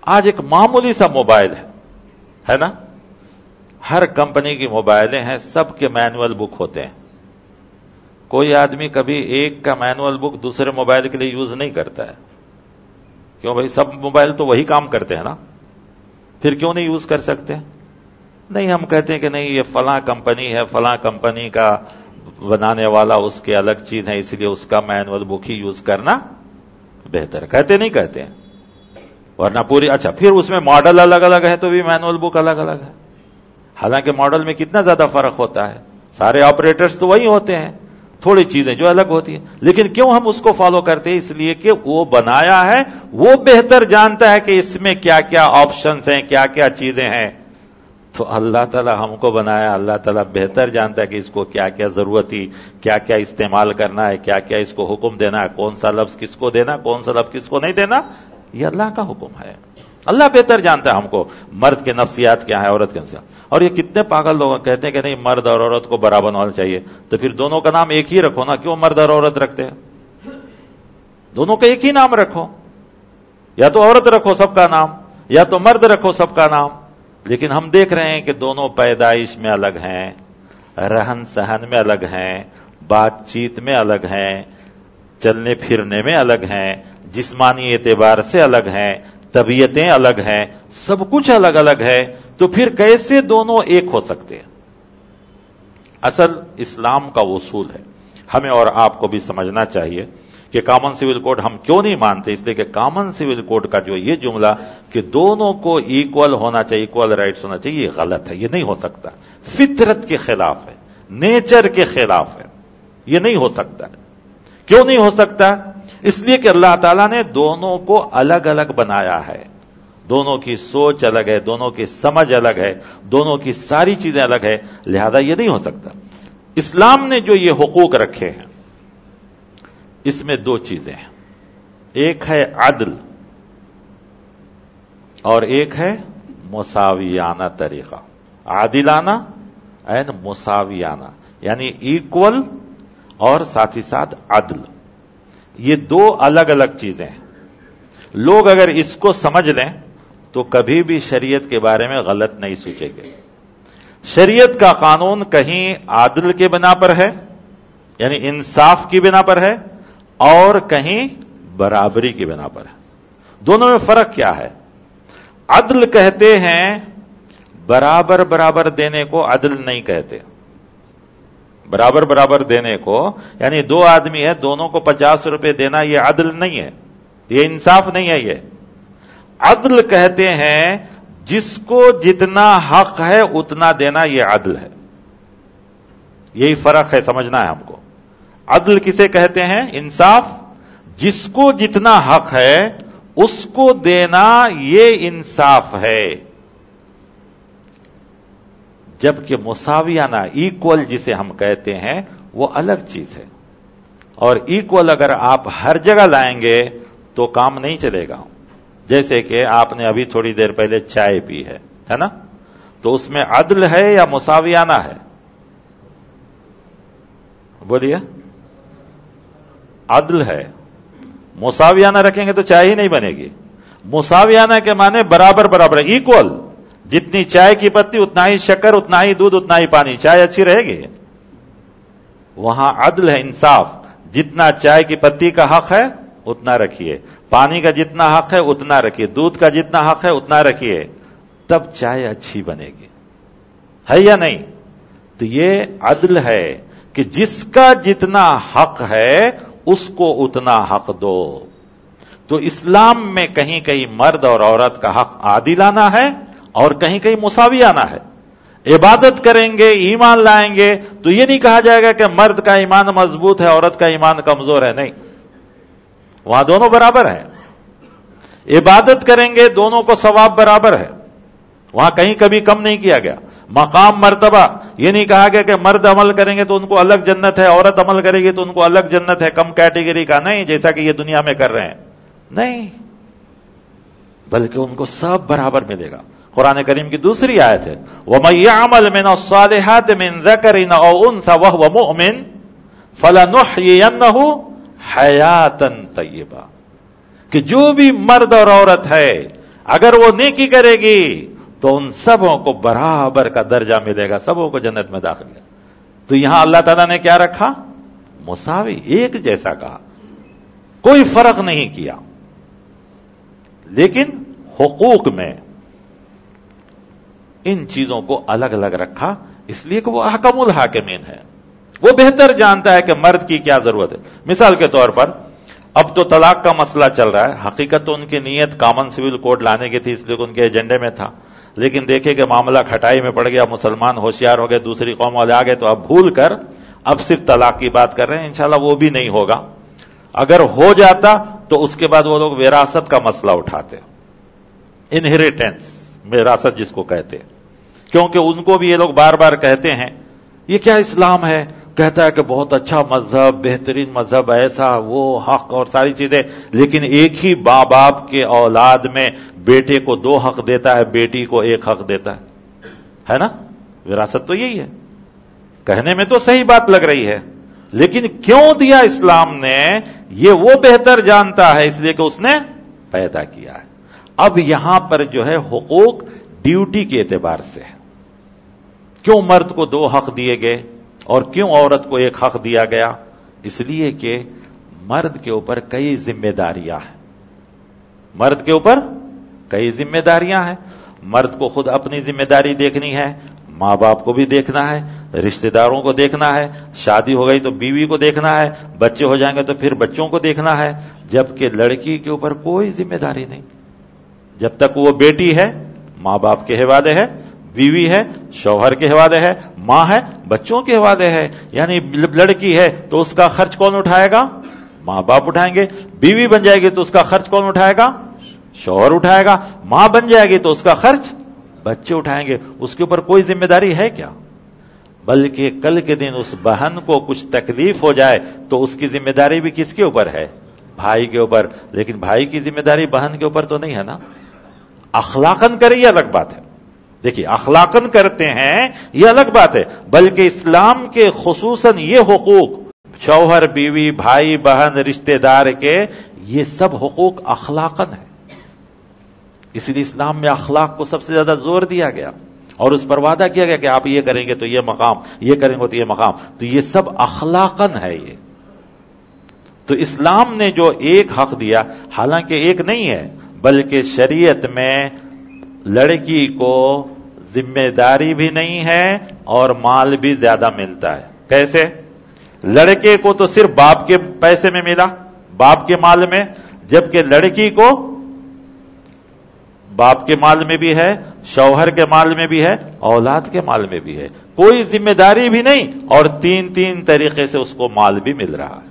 آج ایک معمولی سا موبائل ہے نا، ہر کمپنی کی موبائلیں ہیں، سب کے مینول بک ہوتے ہیں، کوئی آدمی کبھی ایک کا مینول بک دوسرے موبائل کے لیے یوز نہیں کرتا ہے، کیوں بھائی؟ سب موبائل تو وہی کام کرتے ہیں نا، پھر کیوں نہیں یوز کر سکتے؟ نہیں، ہم کہتے ہیں کہ نہیں یہ فلاں کمپنی ہے، فلاں کمپنی کا بنانے والا اس کے الگ چیز ہے، اس لیے اس کا مینول بک ہی یوز کرنا بہتر، کہتے نہیں کہتے ہیں؟ ورنہ پوری، اچھا پھر اس میں ماڈل الگ الگ ہے تو بھی مینول بک الگ الگ ہے، حالانکہ ماڈل میں کتنا زیادہ فرق ہوتا ہے، سارے آپریٹرز تو وہی ہوتے ہیں، تھوڑی چیزیں جو الگ ہوتی ہیں، لیکن کیوں ہم اس کو فالو کرتے ہیں؟ اس لیے کہ وہ بنایا ہے، وہ بہتر جانتا ہے کہ اس میں کیا کیا آپشنز ہیں، کیا کیا چیزیں ہیں۔ تو اللہ تعالیٰ ہم کو بنایا، اللہ تعالیٰ بہتر جانتا ہے کہ اس کو کیا کیا ضرورت تھی، کیا کیا استعمال کرنا ہے، کیا کیا اس کو حکم دینا ہے، کون سا لفظ کس کو دینا، کون سا لفظ کس کو نہیں دینا، یہ اللہ کا حکم ہے۔ اللہ بہتر جانتا ہے ہم کو مرد کے نفسیات کیا ہے، عورت کے نفسیات۔ اور یہ کتنے پاگل لوگ کہتے ہیں کہ نہیں مرد اور عورت کو برابر ہونا چاہیے، تو پھر دونوں کا نام ایک ہی رکھو نا، کیوں مرد اور عورت رکھتے ہیں؟ دونوں کا ایک ہی نام رکھو، یا تو عورت رکھو سب کا نام، یا تو مرد رکھو سب کا نام۔ لیکن ہم دیکھ رہے ہیں کہ دونوں پیدائش میں الگ ہیں، رہن سہن میں الگ ہیں، بات چیت میں الگ ہیں، چلنے پھرنے میں الگ ہیں، جسمانی اعتبار سے الگ ہیں، طبیعتیں الگ ہیں، سب کچھ الگ الگ ہے، تو پھر کیسے دونوں ایک ہو سکتے ہیں؟ اصل اسلام کا اصول ہے، ہمیں اور آپ کو بھی سمجھنا چاہیے کہ کامن سول کوڈ ہم کیوں نہیں مانتے؟ اس لیے کہ کامن سول کوڈ کا جو یہ جملہ کہ دونوں کو ایکول ہونا چاہیے، ایکول رائٹس ہونا چاہیے، یہ غلط ہے، یہ نہیں ہو سکتا، فطرت کے خلاف ہے، نیچر کے خلاف ہے، یہ نہیں ہو سکتا۔ کیوں نہیں ہو سکتا؟ اس لیے کہ اللہ تعالیٰ نے دونوں کو الگ الگ بنایا ہے، دونوں کی سوچ الگ ہے، دونوں کی سمجھ الگ ہے، دونوں کی ساری چیزیں الگ ہے، لہذا یہ نہیں ہو سکتا۔ اسلام نے جو یہ حقوق رکھے ہیں اس میں دو چیزیں ہیں، ایک ہے عدل اور ایک ہے مساویانہ طریقہ، عادلانہ اینڈ مساویانہ، یعنی ایکول اور ساتھ ہی ساتھ عدل، یہ دو الگ الگ چیزیں ہیں۔ لوگ اگر اس کو سمجھ لیں تو کبھی بھی شریعت کے بارے میں غلط نہیں سوچیں گے۔ شریعت کا قانون کہیں عدل کے بنا پر ہے، یعنی انصاف کی بنا پر ہے، اور کہیں برابری کی بنا پر ہے۔ دونوں میں فرق کیا ہے؟ عدل کہتے ہیں برابر برابر دینے کو عدل نہیں کہتے۔ برابر برابر دینے کو یعنی دو آدمی ہے، دونوں کو 50 روپے دینا، یہ عدل نہیں ہے، یہ انصاف نہیں ہے۔ یہ عدل کہتے ہیں جس کو جتنا حق ہے اتنا دینا، یہ عدل ہے۔ یہی فرق ہے، سمجھنا ہے ہم کو۔ عدل کسے کہتے ہیں؟ انصاف، جس کو جتنا حق ہے اس کو دینا، یہ انصاف ہے۔ جبکہ مساویانہ، ایکول جسے ہم کہتے ہیں، وہ الگ چیز ہے۔ اور ایکول اگر آپ ہر جگہ لائیں گے تو کام نہیں چلے گا۔ جیسے کہ آپ نے ابھی تھوڑی دیر پہلے چائے پی ہے نا، تو اس میں عدل ہے یا مساویانہ ہے؟ بولیے، عدل ہے۔ مساویانہ رکھیں گے تو چائے ہی نہیں بنے گی۔ مساویانہ کے معنی برابر برابر، ایکول، جتنی چائے کی پتی اتنا ہی شکر، اتنا ہی دودھ، اتنا ہی پانی، چائے اچھی رہے گی۔ وہاں عدل ہے، انصاف، جتنا چائے کی پتی کا حق ہے اتنا رکھیے، پانی کا جتنا حق ہے اتنا رکھیے، دودھ کا جتنا حق ہے اتنا رکھیے، تب چائے اچھی بنے گی، ہے یا نہیں؟ تو یہ عدل ہے کہ جس کا جتنا حق ہے اس کو اتنا حق دو۔ تو اسلام میں کہیں کہیں مرد اور عورت کا حق عادلانہ ہے اور کہیں کہیں مساویانہ ہے۔ عبادت کریں گے، ایمان لائیں گے تو یہ نہیں کہا جائے گا کہ مرد کا ایمان مضبوط ہے، عورت کا ایمان کمزور ہے، نہیں، وہاں دونوں برابر ہیں۔ عبادت کریں گے، دونوں کو ثواب برابر ہے، وہاں کہیں کبھی کم نہیں کیا گیا۔ مقام، مرتبہ، یہ نہیں کہا گیا کہ مرد عمل کریں گے تو ان کو الگ جنت ہے، عورت عمل کرے گی تو ان کو الگ جنت ہے، کم کیٹیگری کا نہیں، جیسا کہ یہ دنیا میں کر رہے ہیں، نہیں، بلکہ ان کو سب برابر ملے گا۔ قرآن کریم کی دوسری آیت ہے، وَمَن يَعْمَلْ مِنَ الصَّالِحَاتِ مِن ذَكَرٍ أَوْ أُنثَىٰ وَهُوَ مُؤْمِنٌ فَلَنُحْيِيَنَّهُ حَيَاةً طَيِّبَةً، کہ جو بھی مرد اور عورت ہے اگر وہ نیکی کرے گی تو ان سبوں کو برابر کا درجہ ملے گا، سبوں کو جنت میں داخل ہے۔ تو یہاں اللہ تعالیٰ نے کیا رکھا؟ مساوی، ایک جیسا کہا، کوئی فرق نہیں کیا۔ لیکن حقوق میں ان چیزوں کو الگ الگ رکھا، اس لیے کہ وہ احکم الحاکمین ہے، وہ بہتر جانتا ہے کہ مرد کی کیا ضرورت ہے۔ مثال کے طور پر اب تو طلاق کا مسئلہ چل رہا ہے، حقیقت تو ان کی نیت کامن سول کوڈ لانے کی تھی، اس لیے ان کے ایجنڈے میں تھا، لیکن دیکھے کہ معاملہ کھٹائی میں پڑ گیا، مسلمان ہوشیار ہو گئے، دوسری قوم والے آ گئے، تو اب بھول کر اب صرف طلاق کی بات کر رہے ہیں۔ انشاءاللہ وہ بھی نہیں ہوگا، اگر ہو جاتا تو اس کے بعد وہ لوگ وراثت کا مسئلہ اٹھاتے، انہیریٹنس، وراثت جس کو کہتے، کیونکہ ان کو بھی یہ لوگ بار بار کہتے ہیں یہ کیا اسلام ہے، کہتا ہے کہ بہت اچھا مذہب، بہترین مذہب، ایسا وہ حق اور ساری چیزیں، لیکن ایک ہی باپ کے اولاد میں بیٹے کو 2 حق دیتا ہے، بیٹی کو 1 حق دیتا ہے نا؟ وراثت تو یہی ہے، کہنے میں تو صحیح بات لگ رہی ہے، لیکن کیوں دیا اسلام نے یہ وہ بہتر جانتا ہے، اس لیے کہ اس نے پیدا کیا ہے۔ اب یہاں پر جو ہے حقوق ڈیوٹی کے اعتبار سے ہے، کیوں مرد کو 2 حق دیے گئے اور کیوں عورت کو 1 حق دیا گیا؟ اس لیے کہ مرد کے اوپر کئی ذمہ داریاں ہیں، مرد کے اوپر کئی ذمہ داریاں ہیں، مرد کو خود اپنی ذمہ داری دیکھنی ہے، ماں باپ کو بھی دیکھنا ہے، رشتہ داروں کو دیکھنا ہے، شادی ہو گئی تو بیوی کو دیکھنا ہے، بچے ہو جائیں گے تو پھر بچوں کو دیکھنا ہے، جبکہ لڑکی کے اوپر کوئی ذمہ داری نہیں، جب تک وہ بیٹی ہے ماں باپ کے حوالے ہے، بیوی ہے شوہر کے حوالے ہے، ماں ہے بچوں کے حوالے ہے، یعنی لڑکی ہے تو اس کا خرچ کون اٹھائے گا؟ ماں باپ اٹھائیں گے، بیوی بن جائے گی تو اس کا خرچ کون اٹھائے گا؟ شوہر اٹھائے گا، ماں بن جائے گی تو اس کا خرچ بچے اٹھائیں گے، اس کے اوپر کوئی ذمہ داری ہے کیا؟ بلکہ کل کے دن اس بہن کو کچھ تکلیف ہو جائے تو اس کی ذمہ داری بھی کس کے اوپر ہے؟ بھائی کے اوپر، لیکن بھائی کی ذمہ داری بہن کے اوپر تو نہیں ہے نا۔ اخلاقاً کرے یہ الگ بات ہے، دیکھیے اخلاقاً کرتے ہیں یہ الگ بات ہے، بلکہ اسلام کے خصوصاً یہ حقوق شوہر بیوی بھائی بہن رشتہ دار کے، یہ سب حقوق اخلاقاً ہیں، اس لیے اسلام میں اخلاق کو سب سے زیادہ زور دیا گیا اور اس پر وعدہ کیا گیا کہ آپ یہ کریں گے تو یہ مقام، یہ کریں گے تو یہ مقام، تو یہ سب اخلاقاً ہے۔ یہ تو اسلام نے جو 1 حق دیا، حالانکہ 1 نہیں ہے بلکہ شریعت میں لڑکی کو ذمہ داری بھی نہیں ہے اور مال بھی زیادہ ملتا ہے۔ کیسے؟ لڑکے کو تو صرف باپ کے پیسے میں ملا، باپ کے مال میں، جبکہ لڑکی کو باپ کے مال میں بھی ہے، شوہر کے مال میں بھی ہے، اولاد کے مال میں بھی ہے، کوئی ذمہ داری بھی نہیں اور 3 طریقے سے اس کو مال بھی مل رہا ہے۔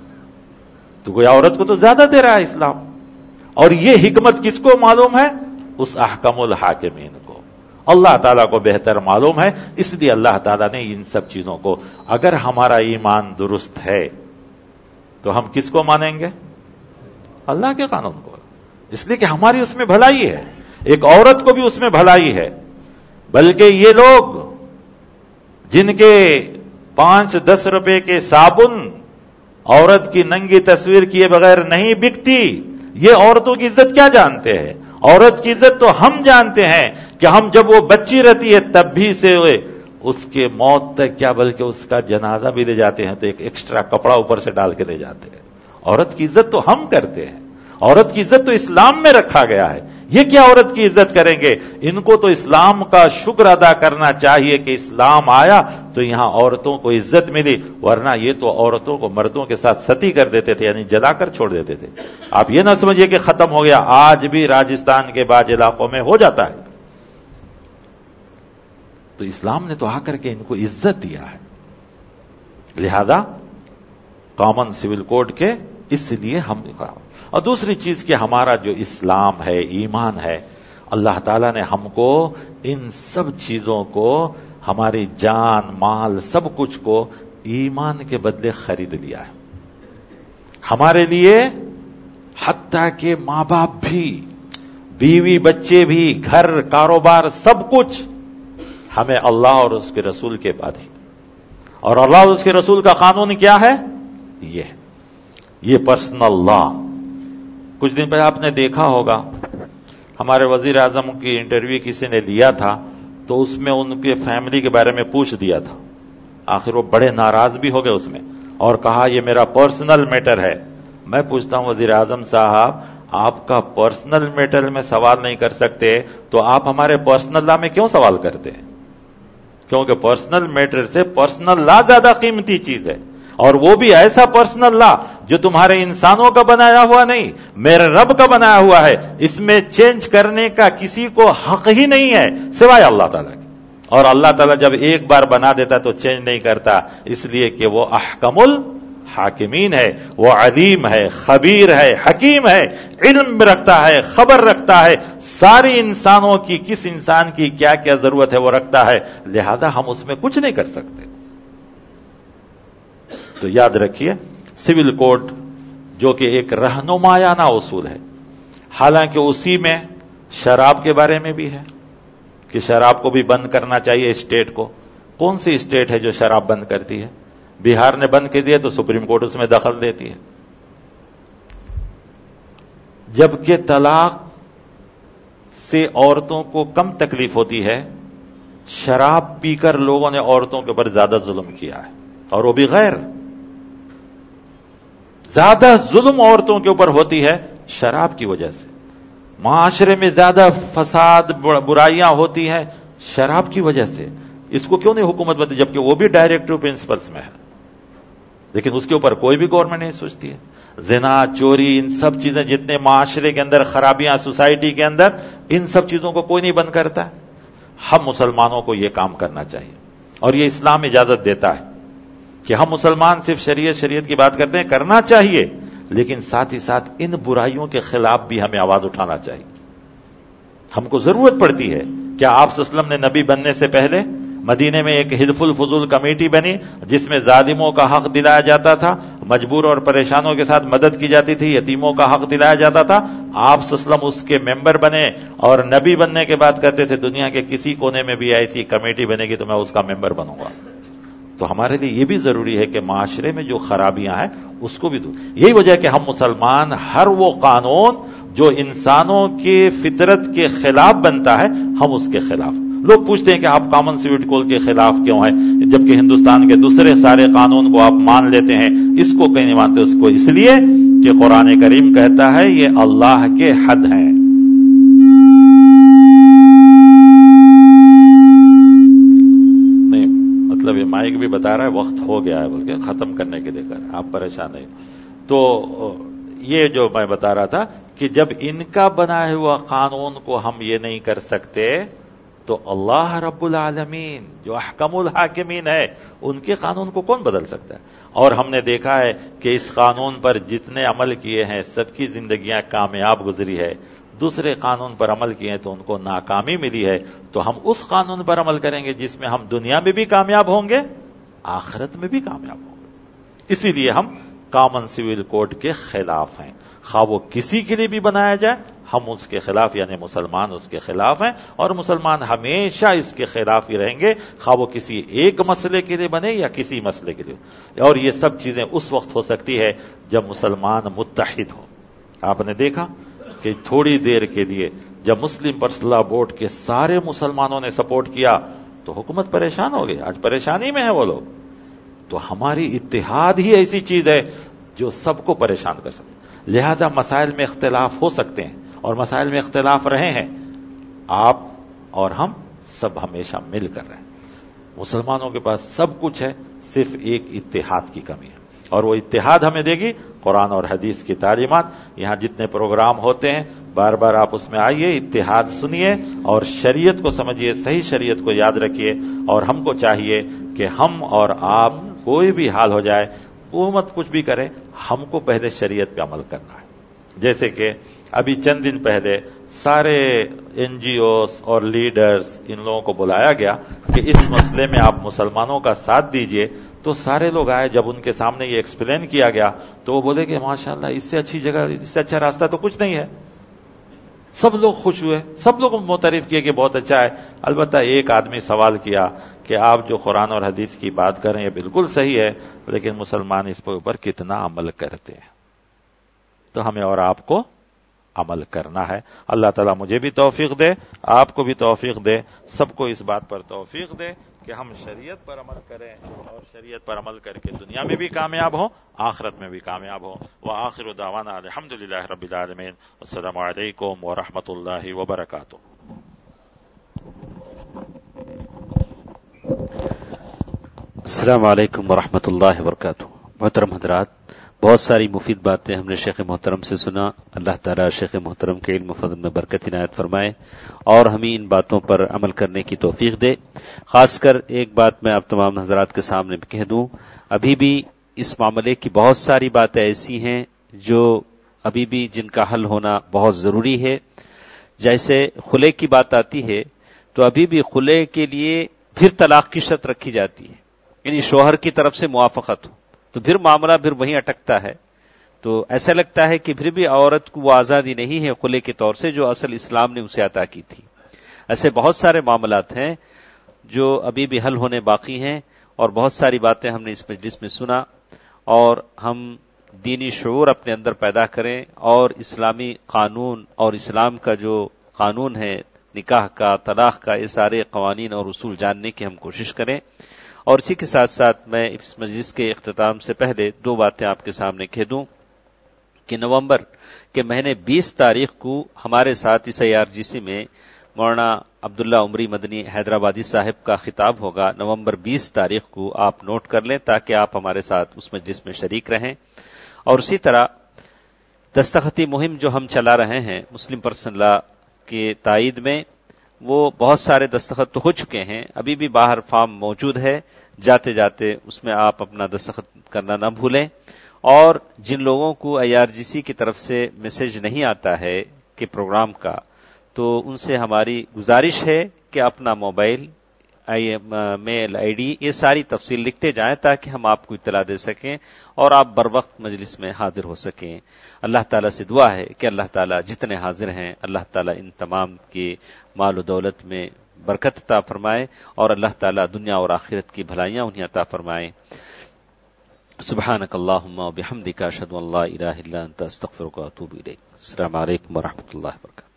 تو کوئی عورت کو تو زیادہ دے رہا ہے اسلام، اور یہ حکمت کس کو معلوم ہے؟ اس احکم الحاکمین کو، اللہ تعالیٰ کو بہتر معلوم ہے، اس لیے اللہ تعالیٰ نے ان سب چیزوں کو، اگر ہمارا ایمان درست ہے تو ہم کس کو مانیں گے؟ اللہ کے قانون کو، اس لیے کہ ہماری اس میں بھلائی ہے، ایک عورت کو بھی اس میں بھلائی ہے، بلکہ یہ لوگ جن کے 5-10 روپے کے صابن عورت کی ننگی تصویر کیے بغیر نہیں بکتی، یہ عورتوں کی عزت کیا جانتے ہیں؟ عورت کی عزت تو ہم جانتے ہیں کہ ہم جب وہ بچی رہتی ہے تب بھی سے اس کے موت تک کیا بلکہ اس کا جنازہ بھی لے جاتے ہیں تو ایک ایکسٹرا کپڑا اوپر سے ڈال کے لے جاتے ہیں۔ عورت کی عزت تو ہم کرتے ہیں، عورت کی عزت تو اسلام میں رکھا گیا ہے، یہ کیا عورت کی عزت کریں گے؟ ان کو تو اسلام کا شکر ادا کرنا چاہیے کہ اسلام آیا تو یہاں عورتوں کو عزت ملی، ورنہ یہ تو عورتوں کو مردوں کے ساتھ ستی کر دیتے تھے، یعنی جلا کر چھوڑ دیتے تھے۔ آپ یہ نہ سمجھیے کہ ختم ہو گیا، آج بھی راجستھان کے بعض علاقوں میں ہو جاتا ہے۔ تو اسلام نے تو آ کر کے ان کو عزت دیا ہے، لہذا کامن سول کوڈ کے اس لیے ہم نے کہا۔ اور دوسری چیز کہ ہمارا جو اسلام ہے، ایمان ہے، اللہ تعالیٰ نے ہم کو ان سب چیزوں کو، ہماری جان مال سب کچھ کو ایمان کے بدلے خرید لیا ہے ہمارے لیے، حتیٰ کہ ماں باپ بھی، بیوی بچے بھی، گھر کاروبار سب کچھ ہمیں اللہ اور اس کے رسول کے بعد ہی، اور اللہ اور اس کے رسول کا قانون کیا ہے؟ یہ پرسنل لا۔ کچھ دن پہلے آپ نے دیکھا ہوگا ہمارے وزیر اعظم کی انٹرویو کسی نے لیا تھا تو اس میں ان کے فیملی کے بارے میں پوچھ دیا تھا، آخر وہ بڑے ناراض بھی ہو گئے اس میں اور کہا یہ میرا پرسنل میٹر ہے۔ میں پوچھتا ہوں وزیر اعظم صاحب، آپ کا پرسنل میٹر میں سوال نہیں کر سکتے تو آپ ہمارے پرسنل لا میں کیوں سوال کرتے ہیں؟ کیونکہ پرسنل میٹر سے پرسنل لا زیادہ قیمتی چیز ہے، اور وہ بھی ایسا پرسنل لا جو تمہارے انسانوں کا بنایا ہوا نہیں، میرے رب کا بنایا ہوا ہے. اس میں چینج کرنے کا کسی کو حق ہی نہیں ہے سوائے اللہ تعالیٰ کی. اور اللہ تعالیٰ جب ایک بار بنا دیتا تو چینج نہیں کرتا، اس لیے کہ وہ احکم الحاکمین ہے، وہ علیم ہے، خبیر ہے، حکیم ہے، علم رکھتا ہے، خبر رکھتا ہے، ساری انسانوں کی کس انسان کی کیا کیا ضرورت ہے وہ رکھتا ہے، لہذا ہم اس میں کچھ نہیں کر سکتے. تو یاد رکھیے سول کوڈ جو کہ ایک رہنمایانہ اصول ہے، حالانکہ اسی میں شراب کے بارے میں بھی ہے کہ شراب کو بھی بند کرنا چاہیے اسٹیٹ کو. کون سی اسٹیٹ ہے جو شراب بند کرتی ہے؟ بہار نے بند کر دیا تو سپریم کورٹ اس میں دخل دیتی ہے. جبکہ طلاق سے عورتوں کو کم تکلیف ہوتی ہے، شراب پی کر لوگوں نے عورتوں کے اوپر زیادہ ظلم کیا ہے، اور وہ بھی غیر. زیادہ ظلم عورتوں کے اوپر ہوتی ہے شراب کی وجہ سے. معاشرے میں زیادہ فساد برائیاں ہوتی ہیں شراب کی وجہ سے. اس کو کیوں نہیں حکومت بنتی جبکہ وہ بھی ڈائریکٹو پرنسپلس میں ہے، لیکن اس کے اوپر کوئی بھی گورنمنٹ نہیں سوچتی ہے. زنا، چوری، ان سب چیزیں جتنے معاشرے کے اندر خرابیاں سوسائٹی کے اندر، ان سب چیزوں کو کوئی نہیں بند کرتا. ہم مسلمانوں کو یہ کام کرنا چاہیے، اور یہ اسلام اجازت دیتا ہے کہ ہم مسلمان صرف شریعت کی بات کرتے ہیں، کرنا چاہیے، لیکن ساتھ ہی ساتھ ان برائیوں کے خلاف بھی ہمیں آواز اٹھانا چاہیے. ہم کو ضرورت پڑتی ہے. کیا آپ صلی اللہ علیہ وسلم نے نبی بننے سے پہلے مدینے میں ایک حلف الفضول کمیٹی بنی جس میں ظالموں کا حق دلایا جاتا تھا، مجبور اور پریشانوں کے ساتھ مدد کی جاتی تھی، یتیموں کا حق دلایا جاتا تھا؟ آپ صلی اللہ علیہ وسلم اس کے ممبر بنے، اور نبی بننے کے بعد کہتے تھے دنیا کے کسی کونے میں بھی ایسی کمیٹی بنے گی تو میں اس کا ممبر بنوں گا. تو ہمارے لیے یہ بھی ضروری ہے کہ معاشرے میں جو خرابیاں ہیں اس کو بھی دور. یہی وجہ ہے کہ ہم مسلمان ہر وہ قانون جو انسانوں کے فطرت کے خلاف بنتا ہے ہم اس کے خلاف. لوگ پوچھتے ہیں کہ آپ کامن سول کوڈ کے خلاف کیوں ہیں جبکہ ہندوستان کے دوسرے سارے قانون کو آپ مان لیتے ہیں، اس کو کہیں نہیں مانتے؟ اس کو اس لیے کہ قرآن کریم کہتا ہے یہ اللہ کے حد ہیں. مطلب یہ مائک بھی بتا رہا ہے وقت ہو گیا ہے بول کے ختم کرنے کے لیے کر، آپ پریشان نہیں. تو یہ جو میں بتا رہا تھا کہ جب ان کا بنایا ہوا قانون کو ہم یہ نہیں کر سکتے تو اللہ رب العالمین جو احکم الحاکمین ہے ان کے قانون کو کون بدل سکتا ہے؟ اور ہم نے دیکھا ہے کہ اس قانون پر جتنے عمل کیے ہیں سب کی زندگیاں کامیاب گزری ہے. دوسرے قانون پر عمل کیے تو ان کو ناکامی ملی ہے. تو ہم اس قانون پر عمل کریں گے جس میں ہم دنیا میں بھی کامیاب ہوں گے، آخرت میں بھی کامیاب ہوں گے. اسی لیے ہم کامن سول کوڈ کے خلاف ہیں. خواہ وہ کسی کے لیے بھی بنایا جائے ہم اس کے خلاف، یعنی مسلمان اس کے خلاف ہیں، اور مسلمان ہمیشہ اس کے خلاف ہی رہیں گے، خواہ وہ کسی ایک مسئلے کے لیے بنے یا کسی مسئلے کے لیے. اور یہ سب چیزیں اس وقت ہو سکتی ہے جب مسلمان متحد ہو. آپ نے دیکھا کہ تھوڑی دیر کے لیے جب مسلم پرسنل بورڈ کے سارے مسلمانوں نے سپورٹ کیا تو حکومت پریشان ہو گئی، آج پریشانی میں ہے وہ لوگ. تو ہماری اتحاد ہی ایسی چیز ہے جو سب کو پریشان کر سکتے. لہذا مسائل میں اختلاف ہو سکتے ہیں اور مسائل میں اختلاف رہے ہیں، آپ اور ہم سب ہمیشہ مل کر رہے ہیں. مسلمانوں کے پاس سب کچھ ہے، صرف ایک اتحاد کی کمی ہے، اور وہ اتحاد ہمیں دے گی قرآن اور حدیث کی تعلیمات. یہاں جتنے پروگرام ہوتے ہیں بار بار آپ اس میں آئیے، اتحاد سنیے اور شریعت کو سمجھیے، صحیح شریعت کو یاد رکھیے. اور ہم کو چاہیے کہ ہم اور آپ کوئی بھی حال ہو جائے، حکومت کچھ بھی کرے، ہم کو پہلے شریعت پہ عمل کرنا ہے. جیسے کہ ابھی چند دن پہلے سارے این جی اوز اور لیڈرز ان لوگوں کو بلایا گیا کہ اس مسئلے میں آپ مسلمانوں کا ساتھ دیجئے. تو سارے لوگ آئے. جب ان کے سامنے یہ ایکسپلین کیا گیا تو وہ بولے کہ ماشاءاللہ اس سے اچھی جگہ، اس سے اچھا راستہ تو کچھ نہیں ہے. سب لوگ خوش ہوئے، سب لوگ معترف کیے کہ بہت اچھا ہے. البتہ ایک آدمی سوال کیا کہ آپ جو قرآن اور حدیث کی بات کر رہے ہیں یہ بالکل صحیح ہے، لیکن مسلمان اس پر اوپر کتنا عمل کرتے ہیں؟ تو ہمیں اور آپ کو عمل کرنا ہے۔ اللہ تعالیٰ مجھے بھی توفیق دے، آپ کو بھی توفیق دے، سب کو اس بات پر توفیق دے کہ ہم شریعت پر عمل کریں اور شریعت پر عمل کر کے دنیا میں بھی کامیاب ہوں، آخرت میں بھی کامیاب ہوں۔ وآخر دعوانا الحمدللہ رب العالمین، السلام علیکم ورحمۃ اللہ وبرکاتہ۔ السلام علیکم ورحمۃ اللہ وبرکاتہ۔ محترم حضرات، بہت ساری مفید باتیں ہم نے شیخ محترم سے سنا۔ اللہ تعالیٰ شیخ محترم کے علم و فضل میں برکت عنایت فرمائے اور ہمیں ان باتوں پر عمل کرنے کی توفیق دے۔ خاص کر ایک بات میں آپ تمام حضرات کے سامنے کہہ دوں، ابھی بھی اس معاملے کی بہت ساری باتیں ایسی ہیں جو ابھی بھی جن کا حل ہونا بہت ضروری ہے۔ جیسے خلے کی بات آتی ہے تو ابھی بھی خلے کے لیے پھر طلاق کی شرط رکھی جاتی ہے، یعنی شوہر کی طرف سے موافقت ہو، تو پھر معاملہ پھر وہیں اٹکتا ہے۔ تو ایسا لگتا ہے کہ پھر بھی عورت کو وہ آزادی نہیں ہے خلے کے طور سے جو اصل اسلام نے اسے عطا کی تھی۔ ایسے بہت سارے معاملات ہیں جو ابھی بھی حل ہونے باقی ہیں، اور بہت ساری باتیں ہم نے اس مجلس میں سنا، اور ہم دینی شعور اپنے اندر پیدا کریں اور اسلامی قانون اور اسلام کا جو قانون ہے نکاح کا، طلاق کا، یہ سارے قوانین اور اصول جاننے کی ہم کوشش کریں۔ اور اسی کے ساتھ ساتھ میں اس مجلس کے اختتام سے پہلے دو باتیں آپ کے سامنے کہہ دوں کہ نومبر کے مہینے 20 تاریخ کو ہمارے ساتھ اس IRGC میں مولانا عبداللہ عمری مدنی حیدرآبادی صاحب کا خطاب ہوگا۔ نومبر 20 تاریخ کو آپ نوٹ کر لیں تاکہ آپ ہمارے ساتھ اس مجلس میں شریک رہیں۔ اور اسی طرح دستخطی مہم جو ہم چلا رہے ہیں مسلم پرسنل لا کے تائید میں، وہ بہت سارے دستخط تو ہو چکے ہیں، ابھی بھی باہر فارم موجود ہے، جاتے جاتے اس میں آپ اپنا دستخط کرنا نہ بھولیں۔ اور جن لوگوں کو IRGC کی طرف سے میسج نہیں آتا ہے کہ پروگرام کا، تو ان سے ہماری گزارش ہے کہ اپنا موبائل، میل ID، یہ ساری تفصیل لکھتے جائیں تاکہ ہم آپ کو اطلاع دے سکیں اور آپ بر وقت مجلس میں حاضر ہو سکیں۔ اللہ تعالیٰ سے دعا ہے کہ اللہ تعالیٰ جتنے حاضر ہیں اللہ تعالیٰ ان تمام کے مال و دولت میں برکت عطا فرمائے اور اللہ تعالیٰ دنیا اور آخرت کی بھلائیاں انہیں عطا فرمائے۔ سبحانک اللہم و بحمدک اشہد ان لا الہ الا انت استغفرک و اتوب الیک۔ السلام علیکم ورحمۃ اللہ وبرکاتہ۔